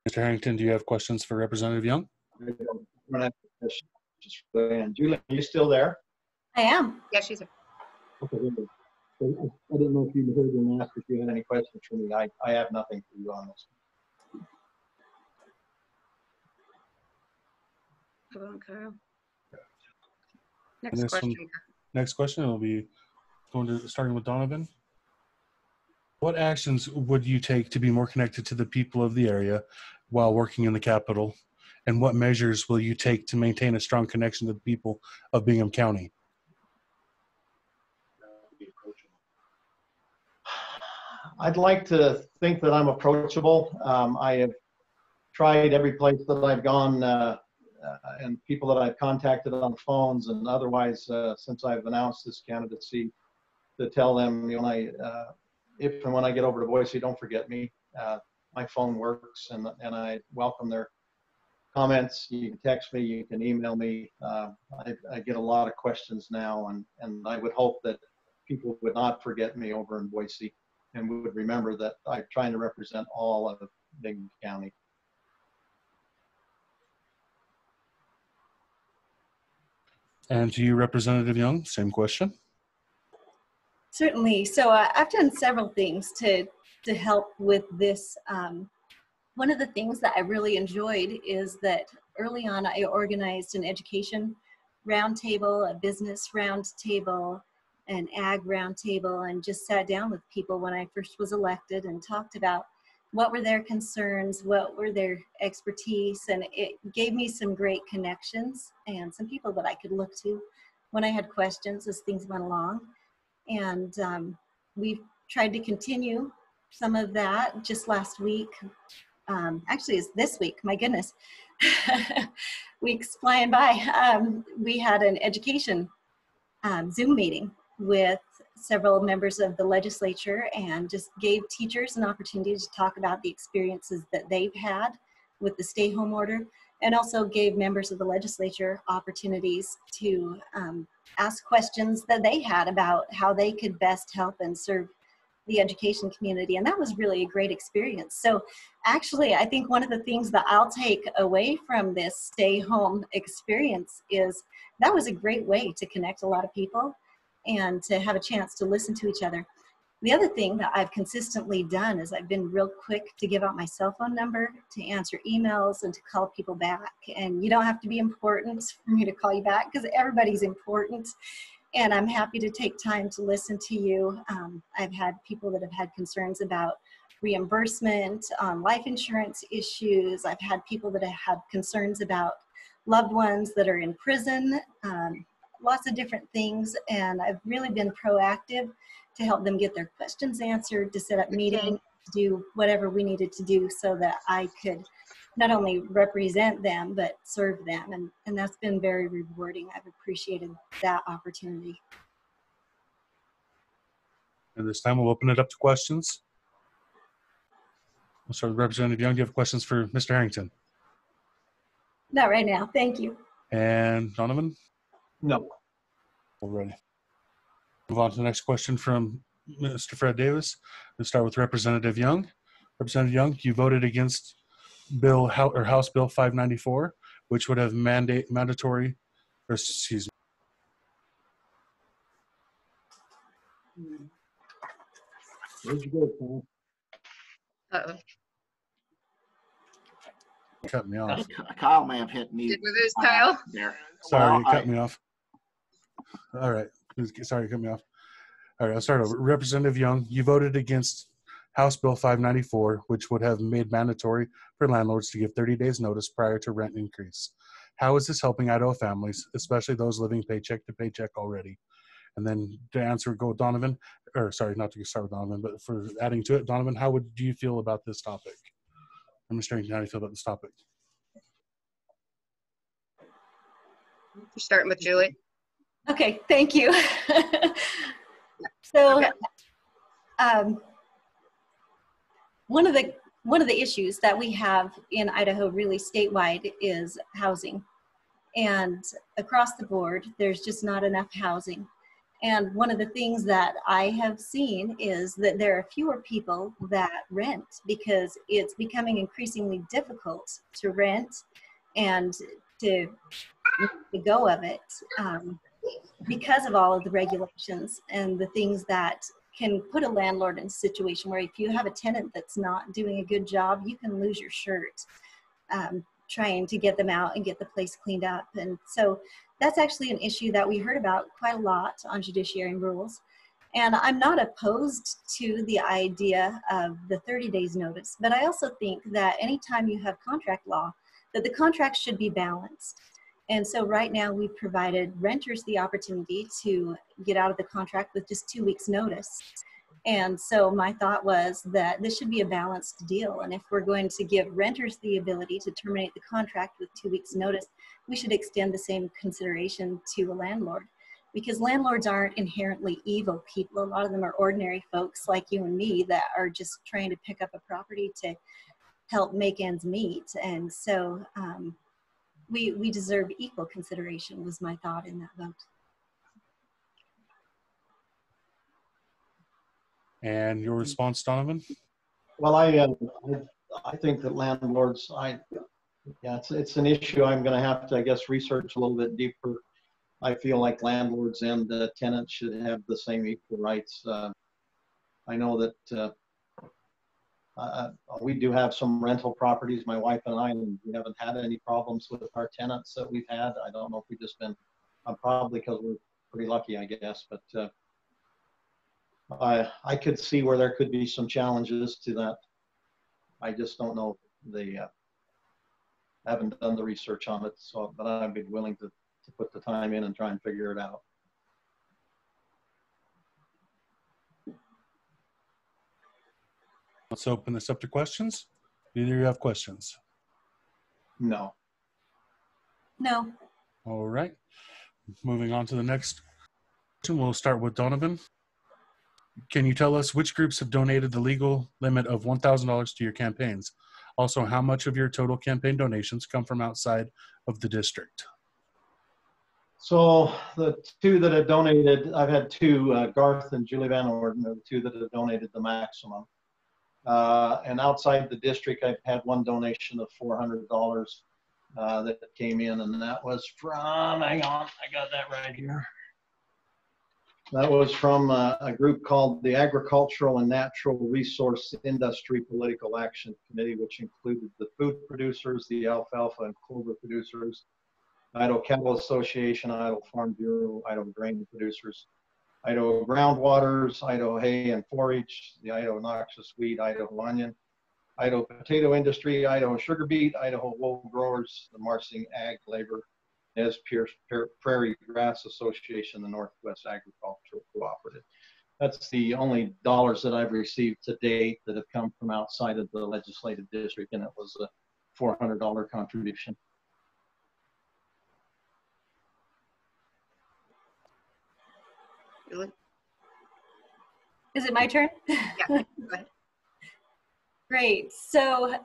Mr. Harrington, do you have questions for Representative Young? I don't have questions. Just Julie, are you still there? I am. Yeah, she's a. Okay. I didn't know if you heard me ask if you had any questions for me. I have nothing for you on this. Hello, Kyle. And Next this question. one, next question will be starting with Donovan. What actions would you take to be more connected to the people of the area while working in the Capitol? And what measures will you take to maintain a strong connection to the people of Bingham County? I'd like to think that I'm approachable. I have tried every place that I've gone and people that I've contacted on phones and otherwise since I've announced this candidacy to tell them, you know, if and when I get over to Boise, don't forget me. My phone works and I welcome their comments. You can text me, you can email me. I get a lot of questions now, and I would hope that people would not forget me over in Boise and would remember that I'm trying to represent all of Bingham County. And to you, Representative Young, same question. Certainly. So I've done several things to help with this. One of the things that I really enjoyed is that early on I organized an education roundtable, a business roundtable, an ag roundtable, and just sat down with people when I first was elected and talked about what were their concerns, what were their expertise, and it gave me some great connections and some people that I could look to when I had questions as things went along. And we've tried to continue some of that. Just last week, actually it's this week, my goodness, weeks flying by. We had an education Zoom meeting with several members of the legislature and just gave teachers an opportunity to talk about the experiences that they've had with the stay home order, and also gave members of the legislature opportunities to ask questions that they had about how they could best help and serve the education community. And that was really a great experience. So actually, I think one of the things that I'll take away from this stay home experience is that was a great way to connect a lot of people and to have a chance to listen to each other. The other thing that I've consistently done is I've been real quick to give out my cell phone number, to answer emails, and to call people back. And you don't have to be important for me to call you back, because everybody's important. And I'm happy to take time to listen to you. I've had people that have had concerns about reimbursement, life insurance issues. I've had people that have had concerns about loved ones that are in prison, lots of different things. And I've really been proactive to help them get their questions answered, to set up meetings, to do whatever we needed to do so that I could not only represent them, but serve them. And that's been very rewarding. I've appreciated that opportunity. And this time we'll open it up to questions. We'll start with Representative Young. Do you have questions for Mr. Harrington? Not right now. Thank you. And Donovan? No. Already. Move on to the next question from Mr. Fred Davis. We'll start with Representative Young. Representative Young, you voted against House Bill 594, which would have mandatory, or excuse me. Where'd you go, Paul? Uh-oh. Cut me off. Kyle may have hit mute. Did we lose Kyle? There. Sorry, Well, you cut me off. All right. Sorry, you cut me off. All right, I'll start over. Representative Young, you voted against House Bill 594, which would have made mandatory for landlords to give 30 days notice prior to rent increase. How is this helping Idaho families, especially those living paycheck to paycheck already? And then to answer, go Donovan, or sorry, not to start with Donovan, but for adding to it, Donovan, how do you feel about this topic? I'm just wondering how you feel about this topic. You're starting with Julie. Okay, thank you. So, Okay. one of the issues that we have in Idaho, really statewide, is housing. And across the board, there's just not enough housing. And one of the things that I have seen is that there are fewer people that rent because it's becoming increasingly difficult to rent and to make the go of it because of all of the regulations and the things that can put a landlord in a situation where if you have a tenant that's not doing a good job, you can lose your shirt trying to get them out and get the place cleaned up. And so that's actually an issue that we heard about quite a lot on judiciary rules. And I'm not opposed to the idea of the 30 days notice, but I also think that anytime you have contract law, that the contract should be balanced. And so right now we've provided renters the opportunity to get out of the contract with just 2 weeks notice. And so my thought was that this should be a balanced deal. And if we're going to give renters the ability to terminate the contract with 2 weeks notice, we should extend the same consideration to a landlord, because landlords aren't inherently evil people. A lot of them are ordinary folks like you and me that are just trying to pick up a property to help make ends meet. And so we deserve equal consideration was my thought in that vote. And your response, Donovan? Well, I think that landlords, it's an issue I'm going to have to, I guess, research a little bit deeper. I feel like landlords and tenants should have the same equal rights. I know that we do have some rental properties, my wife and I, and we haven't had any problems with our tenants that we've had. I don't know if we've just been, probably because we're pretty lucky, I guess, but I could see where there could be some challenges to that. I just don't know. They haven't done the research on it, so but I'd be willing to put the time in and try and figure it out. Let's open this up to questions. Do either of you have questions? No. No. All right. Moving on to the next question, we'll start with Donovan. Can you tell us which groups have donated the legal limit of $1,000 to your campaigns? Also, how much of your total campaign donations come from outside of the district? So the two that have donated, I've had two, Garth and Julie Van Orden are the two that have donated the maximum. And outside the district, I've had one donation of $400 that came in, and that was from, hang on, I got that right here. That was from a group called the Agricultural and Natural Resource Industry Political Action Committee, which included the food producers, the alfalfa and clover producers, Idaho Cattle Association, Idaho Farm Bureau, Idaho Grain Producers, Idaho Groundwaters, Idaho Hay and Forage, the Idaho Noxious Weed, Idaho Onion, Idaho Potato Industry, Idaho Sugar Beet, Idaho Wool Growers, the Marsing Ag Labor, as Prairie Grass Association, the Northwest Agricultural Cooperative. That's the only dollars that I've received to date that have come from outside of the legislative district, and it was a $400 contribution. Julie? Is it my turn? Yeah, go ahead. Great. So,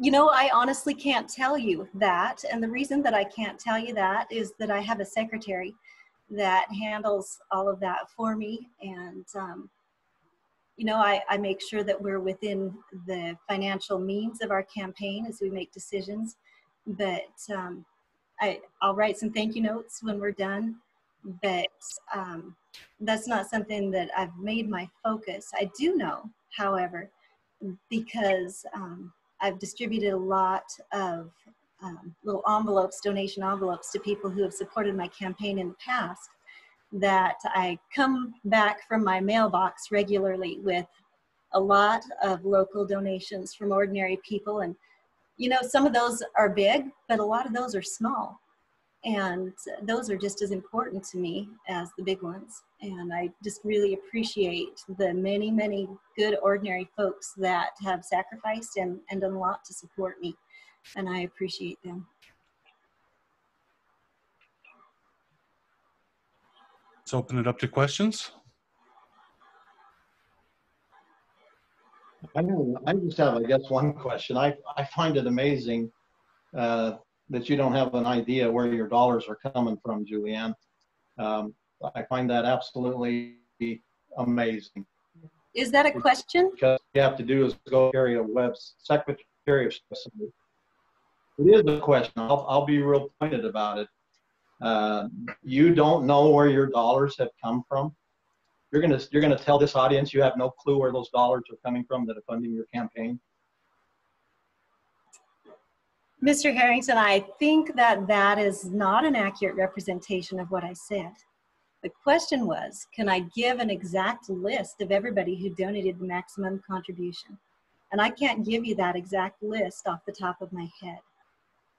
you know, I honestly can't tell you that. And the reason that I can't tell you that is that I have a secretary that handles all of that for me. And, you know, I make sure that we're within the financial means of our campaign as we make decisions. But I'll write some thank you notes when we're done. But that's not something that I've made my focus. I do know, however, because I've distributed a lot of little envelopes, donation envelopes to people who have supported my campaign in the past, that I come back from my mailbox regularly with a lot of local donations from ordinary people. And, you know, some of those are big, but a lot of those are small. And those are just as important to me as the big ones. And I just really appreciate the many, many good ordinary folks that have sacrificed and done a lot to support me. And I appreciate them. Let's open it up to questions. I just have, I guess, one question. I find it amazing that you don't have an idea where your dollars are coming from, Julianne. I find that absolutely amazing. Is that a question? Because what you have to do is go carry a web secretary of State. It is a question. I'll be real pointed about it. You don't know where your dollars have come from. You're gonna tell this audience you have no clue where those dollars are coming from that are funding your campaign. Mr. Harrington, I think that that is not an accurate representation of what I said. The question was, can I give an exact list of everybody who donated the maximum contribution? And I can't give you that exact list off the top of my head.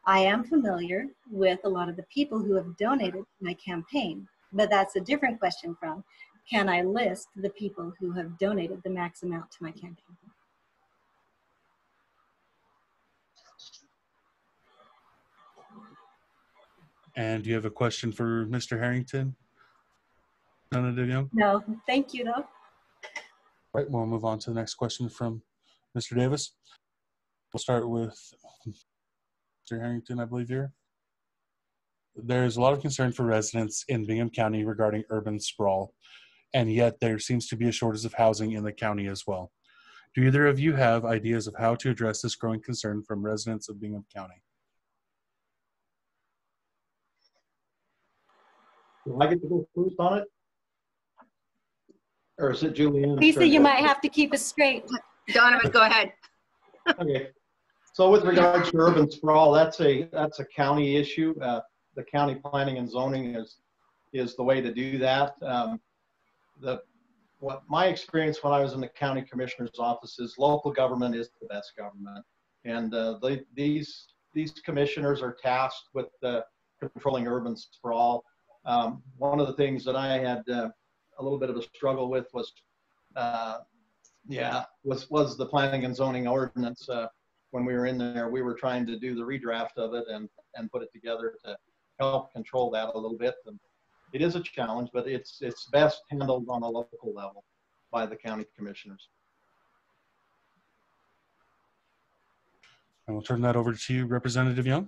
I am familiar with a lot of the people who have donated to my campaign, but that's a different question from, can I list the people who have donated the max amount to my campaign? And do you have a question for Mr. Harrington? Representative Young? No, thank you though. Right, we'll move on to the next question from Mr. Davis. We'll start with Mr. Harrington, I believe here. There's a lot of concern for residents in Bingham County regarding urban sprawl, and yet there seems to be a shortage of housing in the county as well. Do either of you have ideas of how to address this growing concern from residents of Bingham County? Do I get to go first on it? Or is it Julianne? Lisa, you might have to keep us straight. Donovan, go ahead. Okay. So with regards to urban sprawl, that's a county issue. The county planning and zoning is the way to do that. What my experience when I was in the county commissioner's office is local government is the best government, and these commissioners are tasked with controlling urban sprawl. One of the things that I had a little bit of a struggle with was the planning and zoning ordinance. When we were in there, we were trying to do the redraft of it and put it together to help control that a little bit. And it is a challenge, but it's best handled on a local level by the county commissioners. And we'll turn that over to you, Representative Young.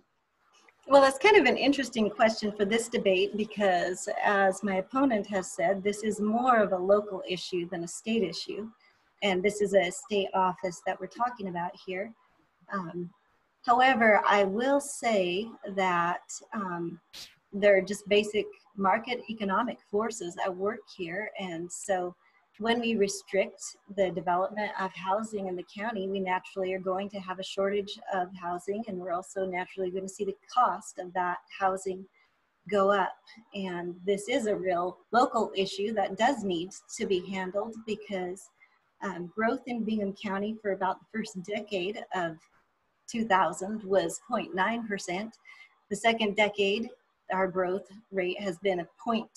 Well, that's kind of an interesting question for this debate because, as my opponent has said, this is more of a local issue than a state issue. And this is a state office that we're talking about here. However, I will say that there are just basic market economic forces at work here. And so when we restrict the development of housing in the county, we naturally are going to have a shortage of housing, and we're also naturally going to see the cost of that housing go up. And this is a real local issue that does need to be handled because growth in Bingham County for about the first decade of 2000 was 0.9%. The second decade, our growth rate has been a 0.2%.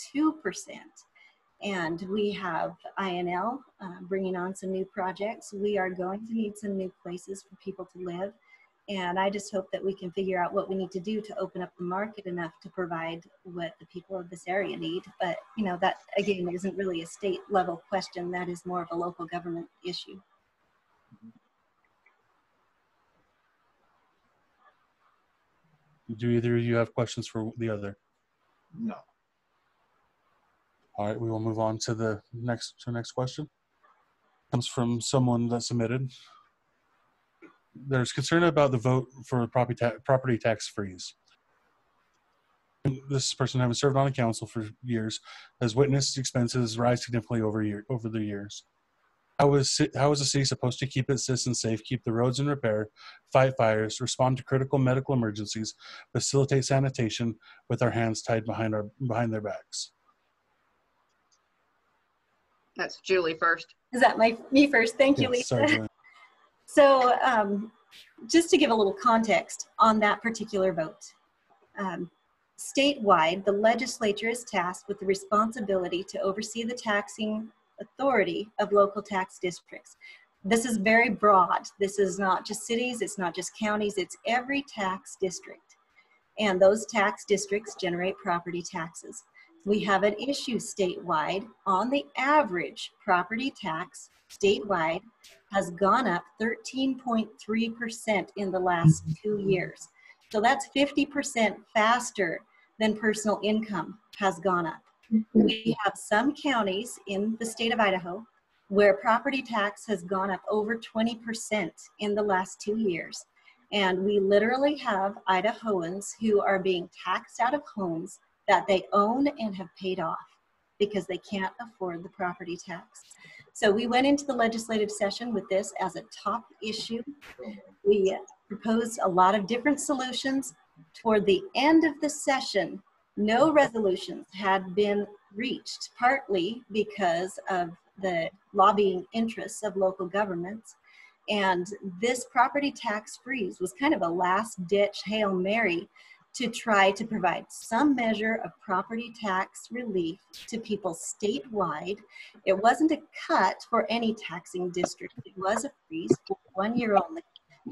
And we have INL bringing on some new projects. We are going to need some new places for people to live. And I just hope that we can figure out what we need to do to open up the market enough to provide what the people of this area need. But, you know, that again isn't really a state level question. That is more of a local government issue. Do either of you have questions for the other? No. All right, we will move on to the next question. Comes from someone that submitted. There's concern about the vote for property tax freeze. this person, having served on a council for years, has witnessed expenses rise significantly over the years. How is the city supposed to keep its citizens safe, keep the roads in repair, fight fires, respond to critical medical emergencies, facilitate sanitation with our hands tied behind their backs? That's Julie first. Is that me first? Thank you, Yes, Lisa. sorry, Julian. So just to give a little context on that particular vote, statewide, the legislature is tasked with the responsibility to oversee the taxing authority of local tax districts. This is very broad. This is not just cities, it's not just counties, it's every tax district. And those tax districts generate property taxes. We have an issue statewide. On the average, property tax statewide has gone up 13.3% in the last 2 years. So that's 50% faster than personal income has gone up. We have some counties in the state of Idaho where property tax has gone up over 20% in the last 2 years. And we literally have Idahoans who are being taxed out of homes that they own and have paid off because they can't afford the property tax. So we went into the legislative session with this as a top issue. We proposed a lot of different solutions. Toward the end of the session, no resolutions had been reached, partly because of the lobbying interests of local governments. And this property tax freeze was kind of a last-ditch Hail Mary to try to provide some measure of property tax relief to people statewide. It wasn't a cut for any taxing district. It was a freeze for 1 year only,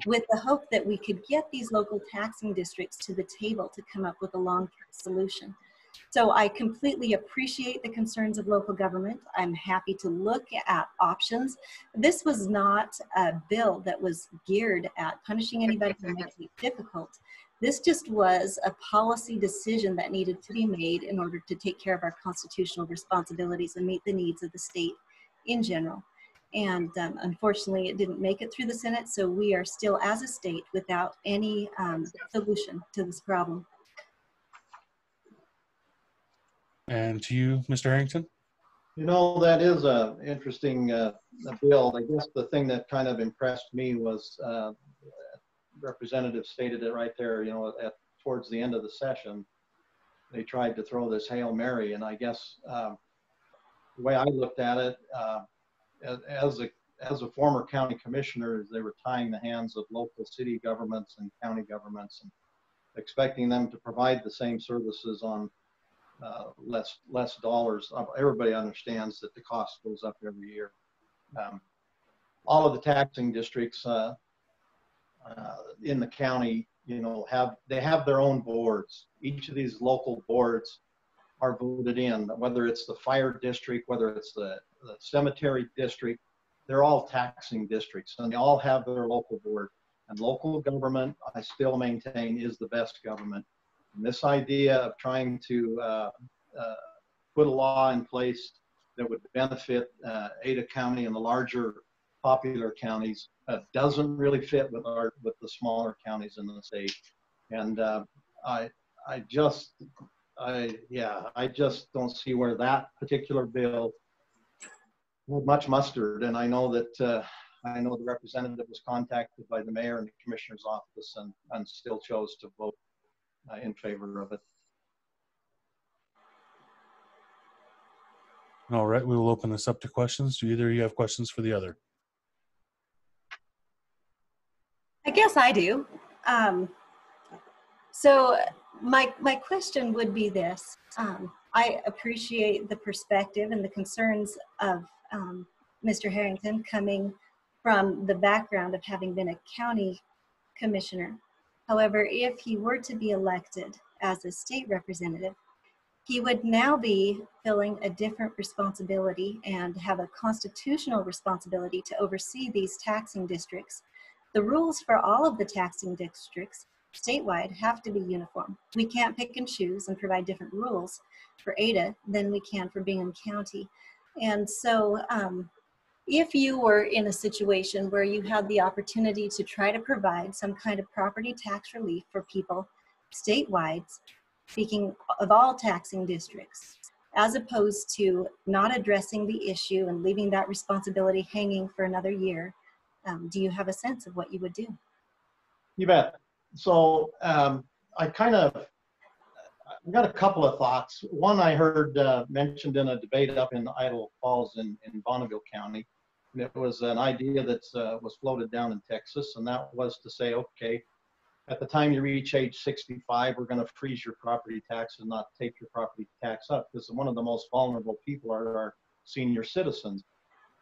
with the hope that we could get these local taxing districts to the table to come up with a long-term solution. So I completely appreciate the concerns of local government. I'm happy to look at options. This was not a bill that was geared at punishing anybody or making it difficult. This just was a policy decision that needed to be made in order to take care of our constitutional responsibilities and meet the needs of the state in general. And unfortunately, it didn't make it through the Senate, so we are still, as a state, without any solution to this problem. And to you, Mr. Harrington? You know, that is a interesting bill. I guess the thing that kind of impressed me was Representative stated it right there, you know, towards the end of the session, they tried to throw this Hail Mary. And I guess the way I looked at it, as a former county commissioner, they were tying the hands of local city governments and county governments and expecting them to provide the same services on less dollars. Everybody understands that the cost goes up every year. All of the taxing districts in the county, you know, have their own boards. Each of these local boards are voted in, whether it's the fire district, whether it's the cemetery district, they're all taxing districts and they all have their local board. And local government, I still maintain, is the best government. And this idea of trying to put a law in place that would benefit Ada County and the larger popular counties doesn't really fit with the smaller counties in the state. And I just don't see where that particular bill had much mustard. And I know that the representative was contacted by the mayor and the commissioner's office and still chose to vote in favor of it. All right, we will open this up to questions. Do either of you have questions for the other? I guess I do. So my question would be this. I appreciate the perspective and the concerns of Mr. Harrington coming from the background of having been a county commissioner. However, if he were to be elected as a state representative, he would now be filling a different responsibility and have a constitutional responsibility to oversee these taxing districts. The rules for all of the taxing districts statewide have to be uniform. We can't pick and choose and provide different rules for Ada than we can for Bingham County. And so if you were in a situation where you had the opportunity to try to provide some kind of property tax relief for people statewide, speaking of all taxing districts, as opposed to not addressing the issue and leaving that responsibility hanging for another year? Do you have a sense of what you would do? You bet. So I got a couple of thoughts. One I heard mentioned in a debate up in Idaho Falls in Bonneville County. And it was an idea that was floated down in Texas, and that was to say, okay, at the time you reach age 65, we're going to freeze your property tax and not take your property tax up, because one of the most vulnerable people are our senior citizens.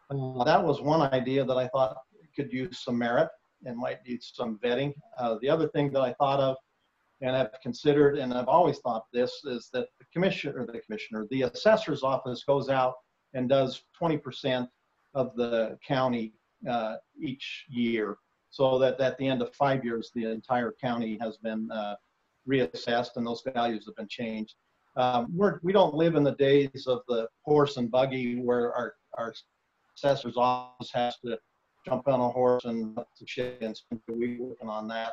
That was one idea that I thought could use some merit and might need some vetting. The other thing that I thought of and have considered, and I've always thought this, is that the assessor's office goes out and does 20% of the county each year, so that at the end of 5 years, the entire county has been reassessed and those values have been changed. We don't live in the days of the horse and buggy where our assessor's office has to jump on a horse and shit and spend a week working on that,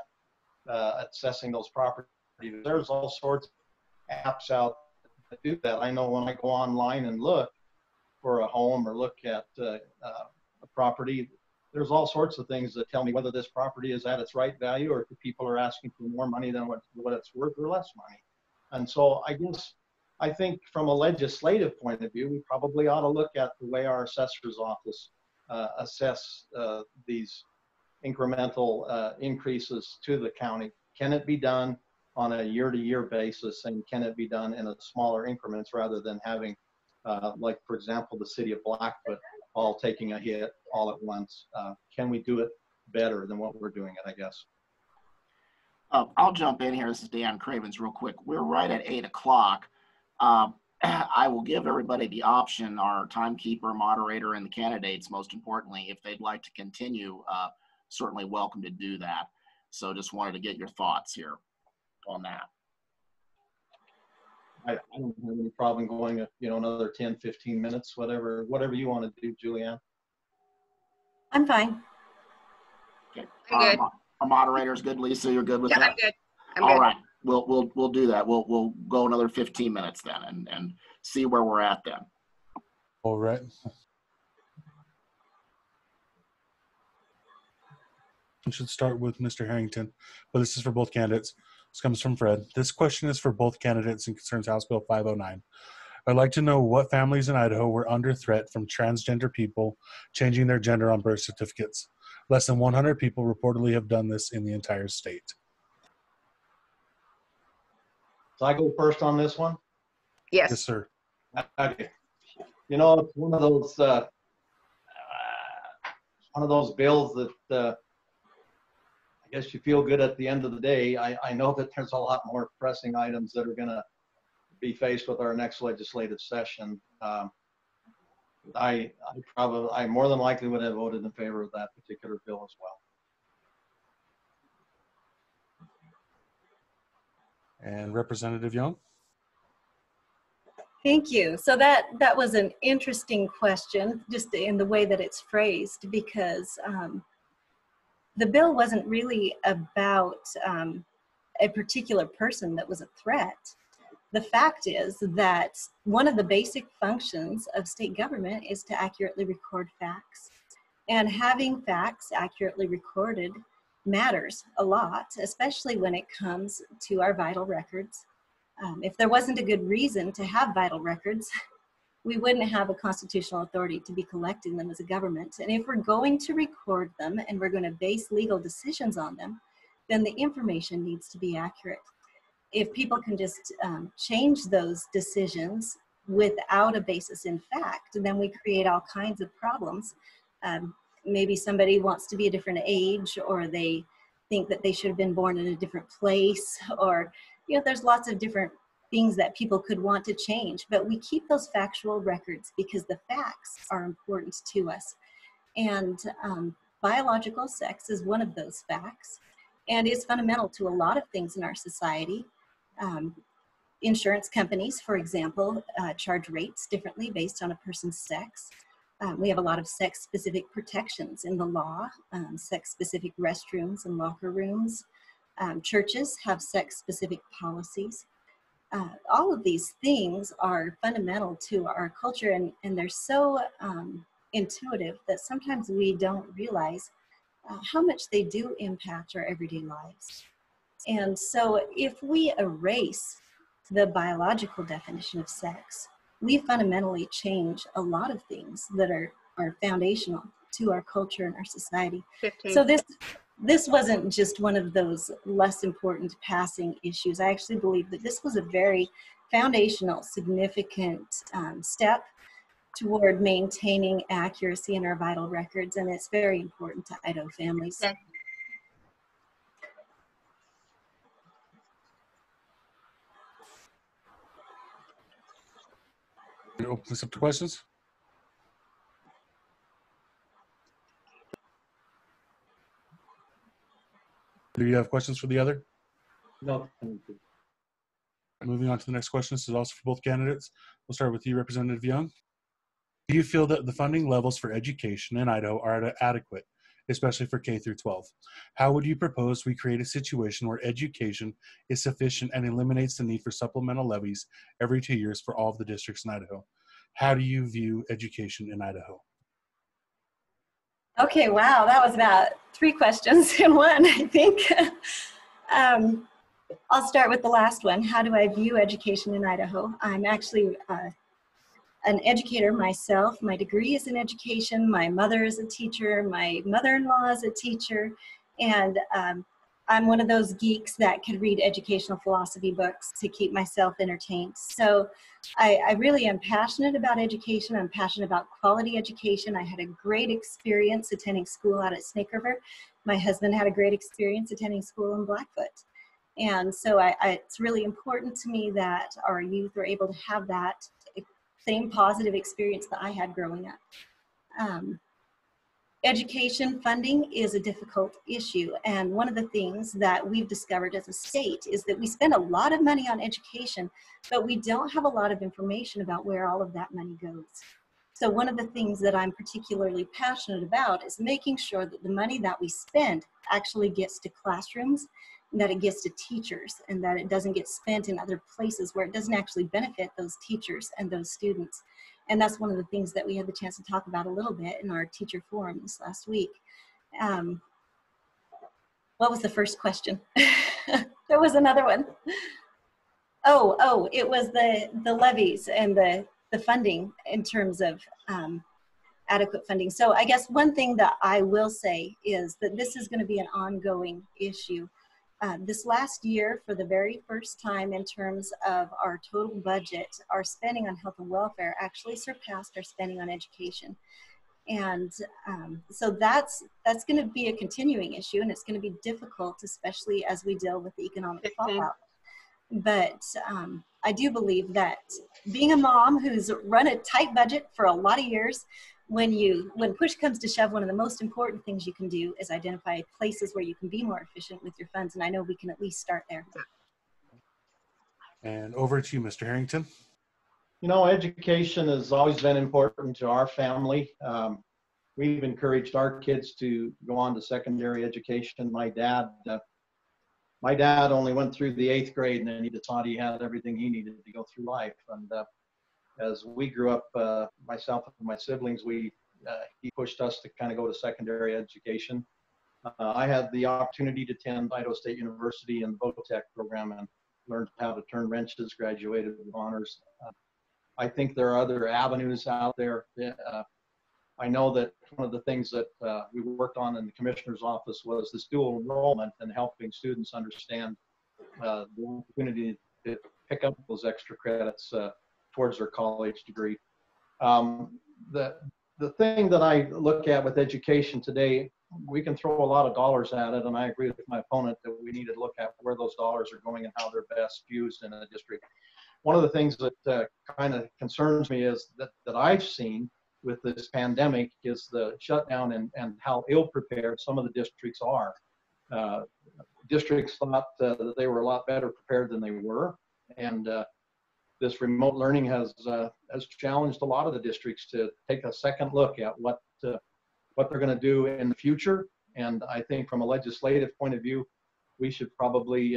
assessing those properties. There's all sorts of apps out that do that. I know when I go online and look for a home or look at a property, there's all sorts of things that tell me whether this property is at its right value or if people are asking for more money than what it's worth or less money. And so I think from a legislative point of view, we probably ought to look at the way our assessor's office assess these incremental increases to the county. Can it be done on a year-to-year basis, and can it be done in a smaller increments rather than having, like for example, the city of Blackfoot all taking a hit all at once? Can we do it better than what we're doing it, I guess? I'll jump in here. This is Dan Cravens real quick. We're right at 8 o'clock. I will give everybody the option, our timekeeper, moderator, and the candidates, most importantly, if they'd like to continue, certainly welcome to do that. So just wanted to get your thoughts here on that. I don't have any problem going, another 10, 15 minutes, whatever you want to do, Julianne. I'm fine. Okay. I'm good. Our moderator's good. Lisa, you're good with Yeah, that? I'm good. All right. We'll do that. We'll go another 15 minutes then and see where we're at then. All right. We should start with Mr. Harrington, but this is for both candidates. This comes from Fred. This question is for both candidates and concerns House Bill 509. I'd like to know what families in Idaho were under threat from transgender people changing their gender on birth certificates. Less than 100 people reportedly have done this in the entire state. So I go first on this one? Yes. Yes, sir. Okay. It's one of those bills that I guess you feel good at the end of the day. I know that there's a lot more pressing items that are going to be faced with our next legislative session. I more than likely would have voted in favor of that particular bill as well. And Representative Young? Thank you. So that was an interesting question, just in the way that it's phrased, because the bill wasn't really about a particular person that was a threat. The fact is that one of the basic functions of state government is to accurately record facts. And having facts accurately recorded matters a lot, especially when it comes to our vital records. If there wasn't a good reason to have vital records, we wouldn't have a constitutional authority to be collecting them as a government. And if we're going to record them and we're going to base legal decisions on them, then the information needs to be accurate. If people can just change those decisions without a basis in fact, then we create all kinds of problems. Maybe somebody wants to be a different age, or they think that they should have been born in a different place, or there's lots of different things that people could want to change, but we keep those factual records because the facts are important to us. And biological sex is one of those facts, and it's fundamental to a lot of things in our society. Insurance companies, for example, charge rates differently based on a person's sex. We have a lot of sex-specific protections in the law, sex-specific restrooms and locker rooms. Churches have sex-specific policies. all of these things are fundamental to our culture, and they're so intuitive that sometimes we don't realize how much they do impact our everyday lives. And so if we erase the biological definition of sex, we fundamentally change a lot of things that are foundational to our culture and our society. 15. So this wasn't just one of those less important passing issues. I actually believe that this was a very foundational, significant step toward maintaining accuracy in our vital records, and it's very important to Idaho families. Okay. Open this up to questions. Do you have questions for the other? No, thank you. Moving on to the next question. This is also for both candidates. We'll start with you, Representative Young. Do you feel that the funding levels for education in Idaho are adequate, especially for K through 12? How would you propose we create a situation where education is sufficient and eliminates the need for supplemental levies every 2 years for all of the districts in Idaho? How do you view education in Idaho? Okay, wow, that was about 3 questions in one, I think. I'll start with the last one. How do I view education in Idaho? I'm actually an educator myself. My degree is in education. My mother is a teacher. My mother-in-law is a teacher. And I'm one of those geeks that could read educational philosophy books to keep myself entertained. So I really am passionate about education. I'm passionate about quality education. I had a great experience attending school out at Snake River. My husband had a great experience attending school in Blackfoot. And so it's really important to me that our youth are able to have that same positive experience that I had growing up. Education funding is a difficult issue, and one of the things that we've discovered as a state is that we spend a lot of money on education, but we don't have a lot of information about where all of that money goes. So one of the things that I'm particularly passionate about is making sure that the money that we spend actually gets to classrooms, and that it gets to teachers, and that it doesn't get spent in other places where it doesn't actually benefit those teachers and those students. And that's one of the things that we had the chance to talk about a little bit in our teacher forum this last week. What was the first question? There was another one. Oh, it was the levies and the funding in terms of adequate funding. So I guess one thing that I will say is that this is going to be an ongoing issue. This last year, for the very first time in terms of our total budget, our spending on health and welfare actually surpassed our spending on education. And so that's going to be a continuing issue, and it's going to be difficult, especially as we deal with the economic fallout. But I do believe that being a mom who's run a tight budget for a lot of years, when push comes to shove, one of the most important things you can do is identify places where you can be more efficient with your funds. And I know we can at least start there. And over to you, Mr. Harrington. You know, education has always been important to our family. We've encouraged our kids to go on to secondary education. My dad only went through the 8th grade, and then he thought he had everything he needed to go through life. And as we grew up, myself and my siblings, he pushed us to kind of go to secondary education. I had the opportunity to attend Idaho State University in the VOTEC program and learned how to turn wrenches, graduated with honors. I think there are other avenues out there. I know that one of the things that we worked on in the commissioner's office was this dual enrollment and helping students understand the opportunity to pick up those extra credits towards their college degree. The thing that I look at with education today, we can throw a lot of dollars at it, and I agree with my opponent that we need to look at where those dollars are going and how they're best used in a district. One of the things that kind of concerns me is that I've seen with this pandemic is the shutdown and how ill-prepared some of the districts are. Districts thought that they were a lot better prepared than they were, and this remote learning has challenged a lot of the districts to take a second look at what they're going to do in the future. And I think from a legislative point of view, we should probably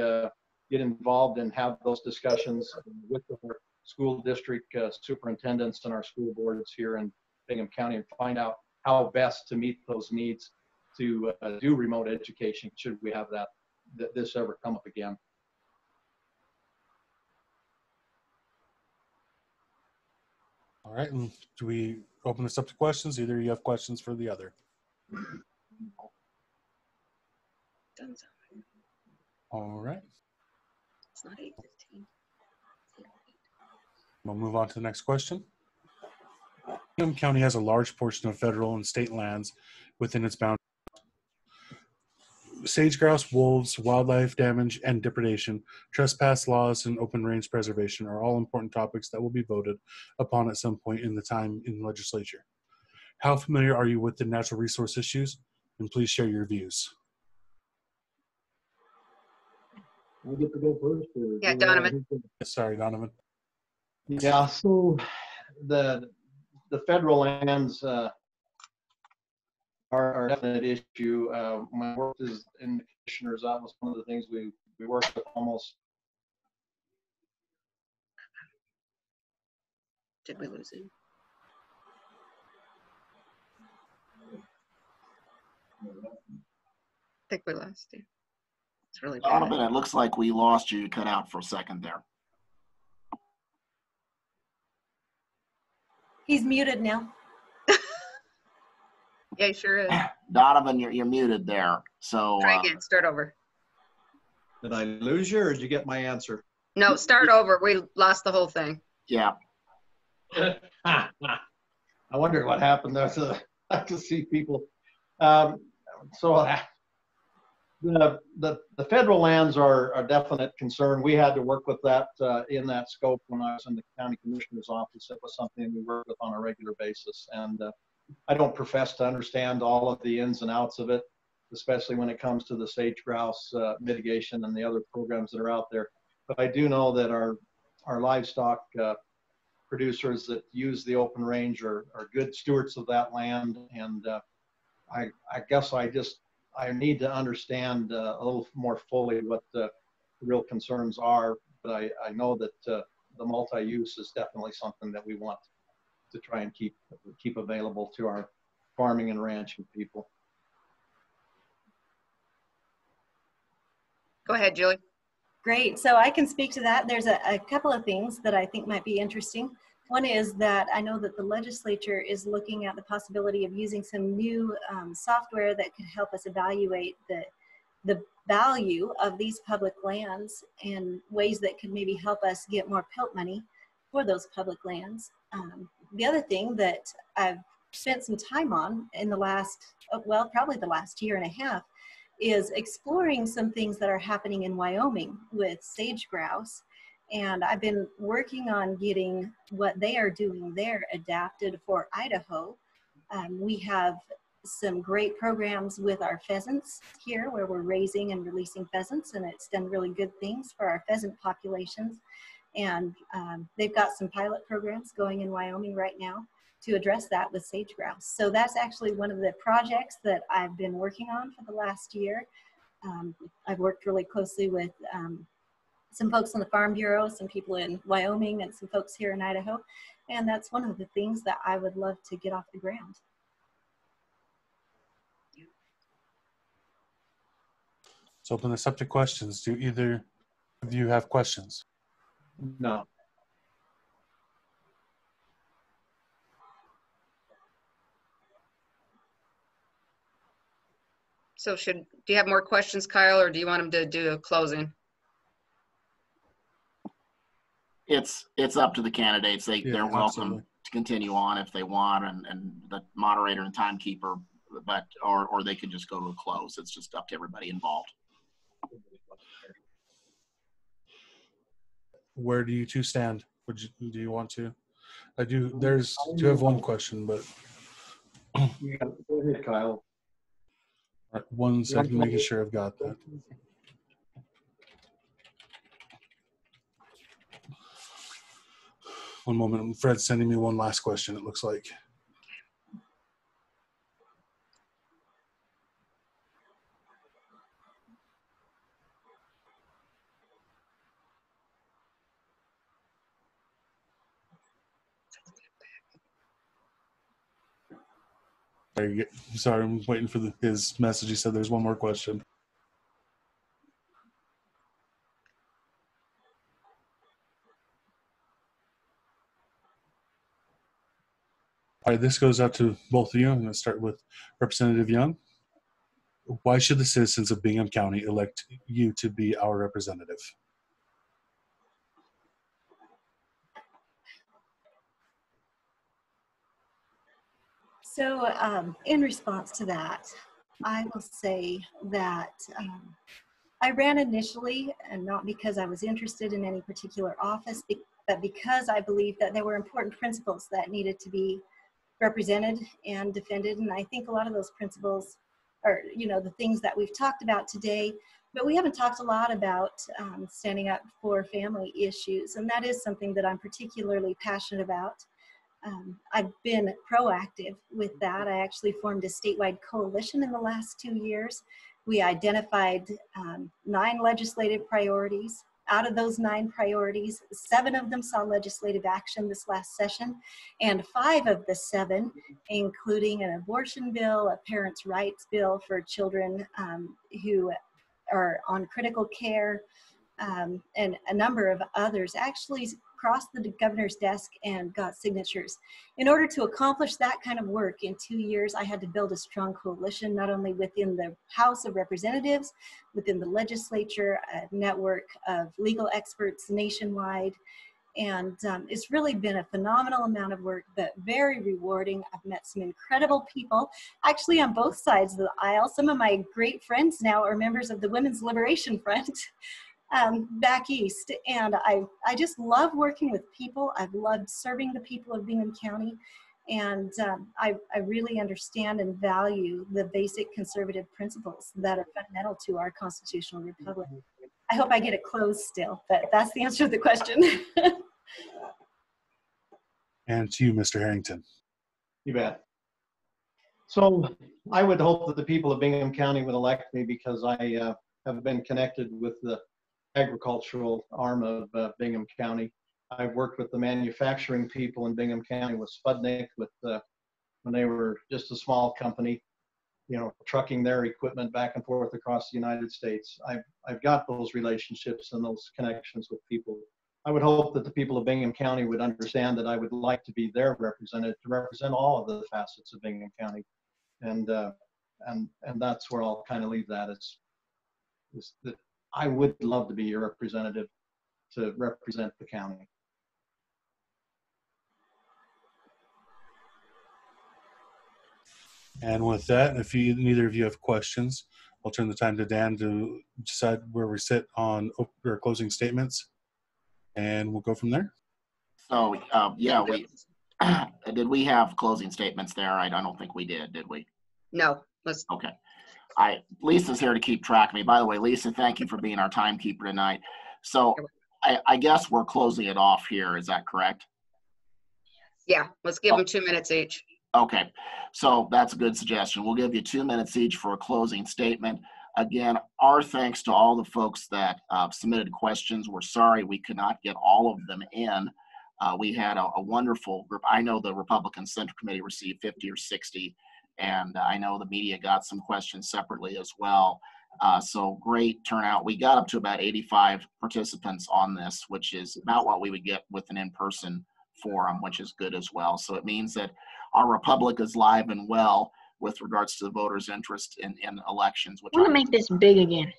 get involved and have those discussions with our school district superintendents and our school boards here in Bingham County and find out how best to meet those needs to do remote education should we have this ever come up again. All right, and do we open this up to questions? Either you have questions for the other. All right. It's not 8:15. We'll move on to the next question. Bingham County has a large portion of federal and state lands within its boundaries. Sage grouse, wolves, wildlife damage and depredation, trespass laws, and open range preservation are all important topics that will be voted upon at some point in the time in the legislature. How familiar are you with the natural resource issues? And please share your views. I get to go first. Yeah, Donovan. Sorry, Donovan. Yeah, so the federal lands are a definite issue. My work is in the commissioners. That was one of the things we worked with almost. Did we lose him? I think we lost you. It's really bad. Donovan, it looks like we lost you. You cut out for a second there. He's muted now. Yeah, he sure is. Donovan, you're muted there. So Try again. Start over. Did I lose you or did you get my answer? No, start over. We lost the whole thing. yeah, I wondered what happened there. So I could see people. The federal lands are a definite concern. We had to work with that in that scope when I was in the county commissioner's office. It was something we worked with on a regular basis. And I don't profess to understand all of the ins and outs of it, especially when it comes to the sage grouse mitigation and the other programs that are out there. But I do know that our livestock producers that use the open range are good stewards of that land. And I guess I need to understand a little more fully what the real concerns are. But I know that the multi-use is definitely something that we want to try and keep available to our farming and ranching people. Go ahead, Julie. Great. So I can speak to that. There's a couple of things that I think might be interesting. One is that I know that the legislature is looking at the possibility of using some new software that could help us evaluate the value of these public lands and ways that could maybe help us get more PILT money for those public lands. The other thing that I've spent some time on in the last, well, probably the last year and a half, is exploring some things that are happening in Wyoming with sage grouse. And I've been working on getting what they are doing there adapted for Idaho. We have some great programs with our pheasants here where we're raising and releasing pheasants, and it's done really good things for our pheasant populations. And they've got some pilot programs going in Wyoming right now to address that with sage grouse. So that's actually one of the projects that I've been working on for the last year. I've worked really closely with some folks on the Farm Bureau, some people in Wyoming, and some folks here in Idaho. And that's one of the things that I would love to get off the ground. Let's open this up to questions. Do either of you have questions? No. So do you have more questions, Kyle, or do you want him to do a closing? it's up to the candidates. They're welcome absolutely. to continue on if they want, and the moderator and timekeeper, but or they could just go to a close. It's just up to everybody involved. Where do you two stand? Do you want to? I do. There's do have one question, but Yeah, go ahead, Kyle. 1 second, making sure I've got that. One moment. Fred's sending me one last question, it looks like. Sorry, I'm waiting for his message. He said there's one more question. All right, this goes out to both of you. I'm going to start with Representative Young. Why should the citizens of Bingham County elect you to be our representative? So in response to that, I will say that I ran initially, and not because I was interested in any particular office, but because I believed that there were important principles that needed to be represented and defended. And I think a lot of those principles are, the things that we've talked about today, but we haven't talked a lot about standing up for family issues. And that is something that I'm particularly passionate about. I've been proactive with that. I actually formed a statewide coalition in the last 2 years. We identified 9 legislative priorities. Out of those 9 priorities, 7 of them saw legislative action this last session, and 5 of the 7, including an abortion bill, a parents' rights bill for children who are on critical care, and a number of others, actually crossed the governor's desk and got signatures. In order to accomplish that kind of work in 2 years, I had to build a strong coalition, not only within the House of Representatives, within the legislature, a network of legal experts nationwide. And it's really been a phenomenal amount of work, but very rewarding. I've met some incredible people, actually on both sides of the aisle. Some of my great friends now are members of the Women's Liberation Front. Back east, and I just love working with people. I've loved serving the people of Bingham County, and I really understand and value the basic conservative principles that are fundamental to our constitutional republic. I hope I get it closed still, but that's the answer to the question. And to you, Mr. Harrington. You bet. So I would hope that the people of Bingham County would elect me because I have been connected with the agricultural arm of Bingham County. I've worked with the manufacturing people in Bingham County with Sputnik, when they were just a small company, trucking their equipment back and forth across the United States. I've got those relationships and those connections with people. I would hope that the people of Bingham County would understand that I would like to be their representative, to represent all of the facets of Bingham County. And that's where I'll kind of leave that, is that I would love to be your representative to represent the county. And with that, if neither of you have questions, I'll turn the time to Dan to decide where we sit on our closing statements, and we'll go from there. So, yeah, did we have closing statements there? I don't think we did we? No. Okay. Lisa's here to keep track of me. By the way, Lisa, thank you for being our timekeeper tonight. So I guess we're closing it off here. Is that correct? Yeah, let's give them 2 minutes each. Okay, so that's a good suggestion. We'll give you 2 minutes each for a closing statement. Again, our thanks to all the folks that submitted questions. We're sorry we could not get all of them in. We had a wonderful group. I know the Republican Central Committee received 50 or 60. And I know the media got some questions separately as well. So great turnout. We got up to about 85 participants on this, which is about what we would get with an in-person forum, which is good as well. So it means that our republic is live and well with regards to the voters' interest in elections. Which I want to make this big again.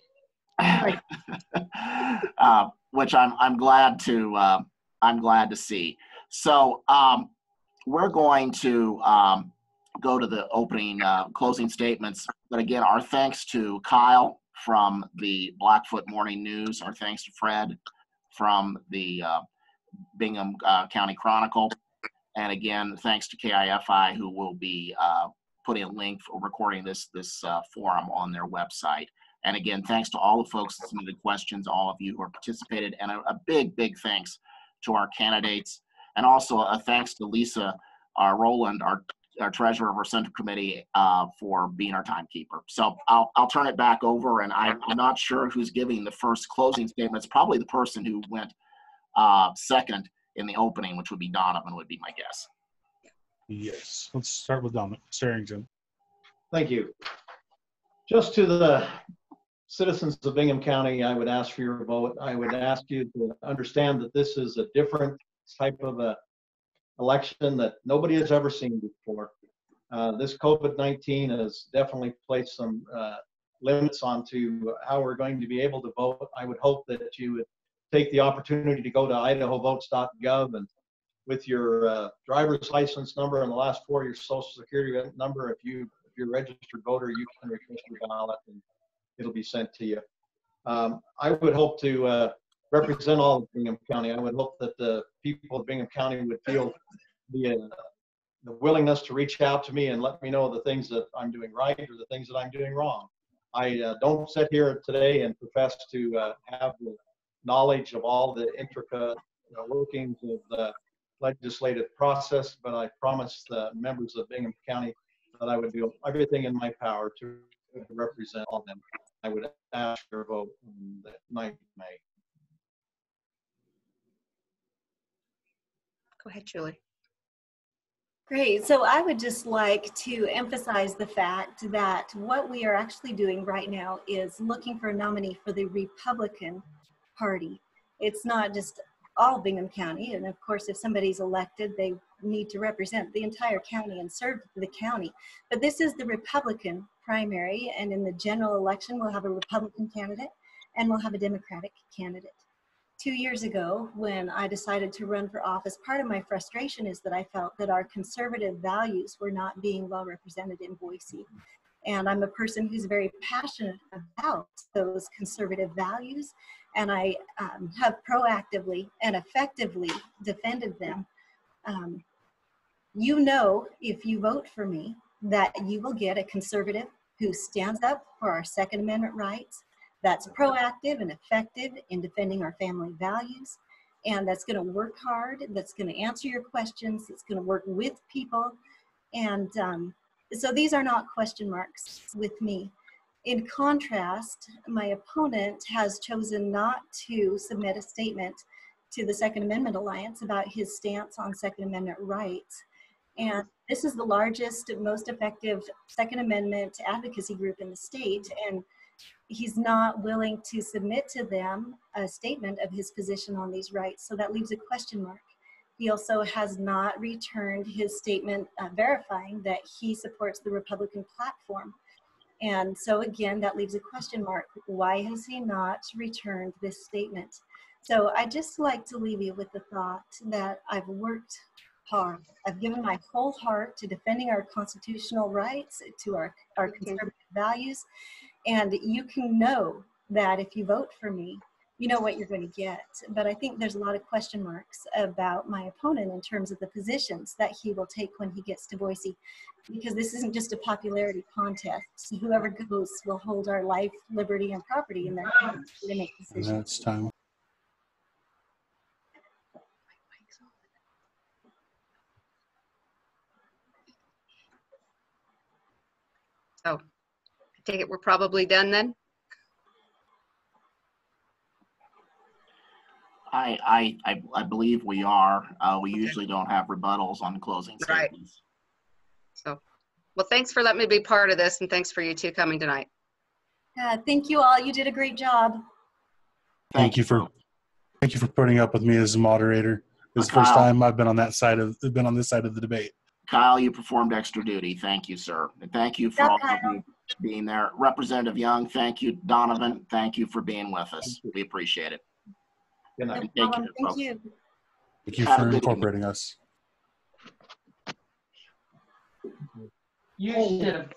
Which I'm glad to see. So we're going to go to the opening closing statements. But again, our thanks to Kyle from the Blackfoot Morning News. Our thanks to Fred from the Bingham County Chronicle. And again, thanks to KIFI, who will be putting a link for recording this forum on their website. And again, thanks to all the folks that submitted questions, all of you who have participated, and a big, big thanks to our candidates. And also a thanks to Lisa Rowland, our treasurer of our Central Committee, for being our timekeeper. So I'll turn it back over, and I'm not sure who's giving the first closing statement. It's probably the person who went second in the opening, which would be Donovan, would be my guess. Yes. Let's start with Donovan. Mr. Harrington. Thank you. Just to the citizens of Bingham County, I would ask for your vote. I would ask you to understand that this is a different type of a election that nobody has ever seen before. This COVID-19 has definitely placed some limits onto how we're going to be able to vote. I would hope that you would take the opportunity to go to idahovotes.gov and with your driver's license number and the last 4 of your social security number, if you're a registered voter, you can request your ballot and it'll be sent to you. I would hope to represent all of Bingham County. I would hope that the people of Bingham County would feel the willingness to reach out to me and let me know the things that I'm doing right or the things that I'm doing wrong. I don't sit here today and profess to have the knowledge of all the intricate workings of the legislative process, but I promise the members of Bingham County that I would do everything in my power to represent all of them. I would ask for a vote on the 9th of May. Go ahead, Julie. Great. So I would just like to emphasize the fact that what we are actually doing right now is looking for a nominee for the Republican Party. It's not just all Bingham County. And of course, if somebody's elected, they need to represent the entire county and serve the county. But this is the Republican primary. And in the general election, we'll have a Republican candidate and we'll have a Democratic candidate. 2 years ago, when I decided to run for office, part of my frustration is that I felt that our conservative values were not being well represented in Boise. And I'm a person who's very passionate about those conservative values. And I have proactively and effectively defended them. You know, if you vote for me, that you will get a conservative who stands up for our Second Amendment rights, that's proactive and effective in defending our family values, and that's going to work hard, that's going to answer your questions, that's going to work with people. And so these are not question marks with me. In contrast, my opponent has chosen not to submit a statement to the Second Amendment Alliance about his stance on Second Amendment rights. And this is the largest, most effective Second Amendment advocacy group in the state. And he's not willing to submit to them a statement of his position on these rights. So that leaves a question mark. He also has not returned his statement verifying that he supports the Republican platform. And so again, that leaves a question mark. Why has he not returned this statement? So I just like to leave you with the thought that I've worked hard. I've given my whole heart to defending our constitutional rights, to our conservative values. And you can know that if you vote for me, you know what you're going to get. But I think there's a lot of question marks about my opponent in terms of the positions that he will take when he gets to Boise, because this isn't just a popularity contest. So whoever goes will hold our life, liberty, and property in their hands to make decisions. And that's time. So I take it we're probably done then? I believe we are. We usually don't have rebuttals on closing statements. So, well, thanks for letting me be part of this, and thanks for you two coming tonight. Thank you all. You did a great job. Thank you for putting up with me as a moderator. It's the first time I've been on this side of the debate. Kyle, you performed extra duty. Thank you, sir. And thank you for all of you being there. Representative Young, thank you. Donovan, thank you for being with us. We appreciate it. Good night. No problem. Thank you. Thank you for incorporating us. You should have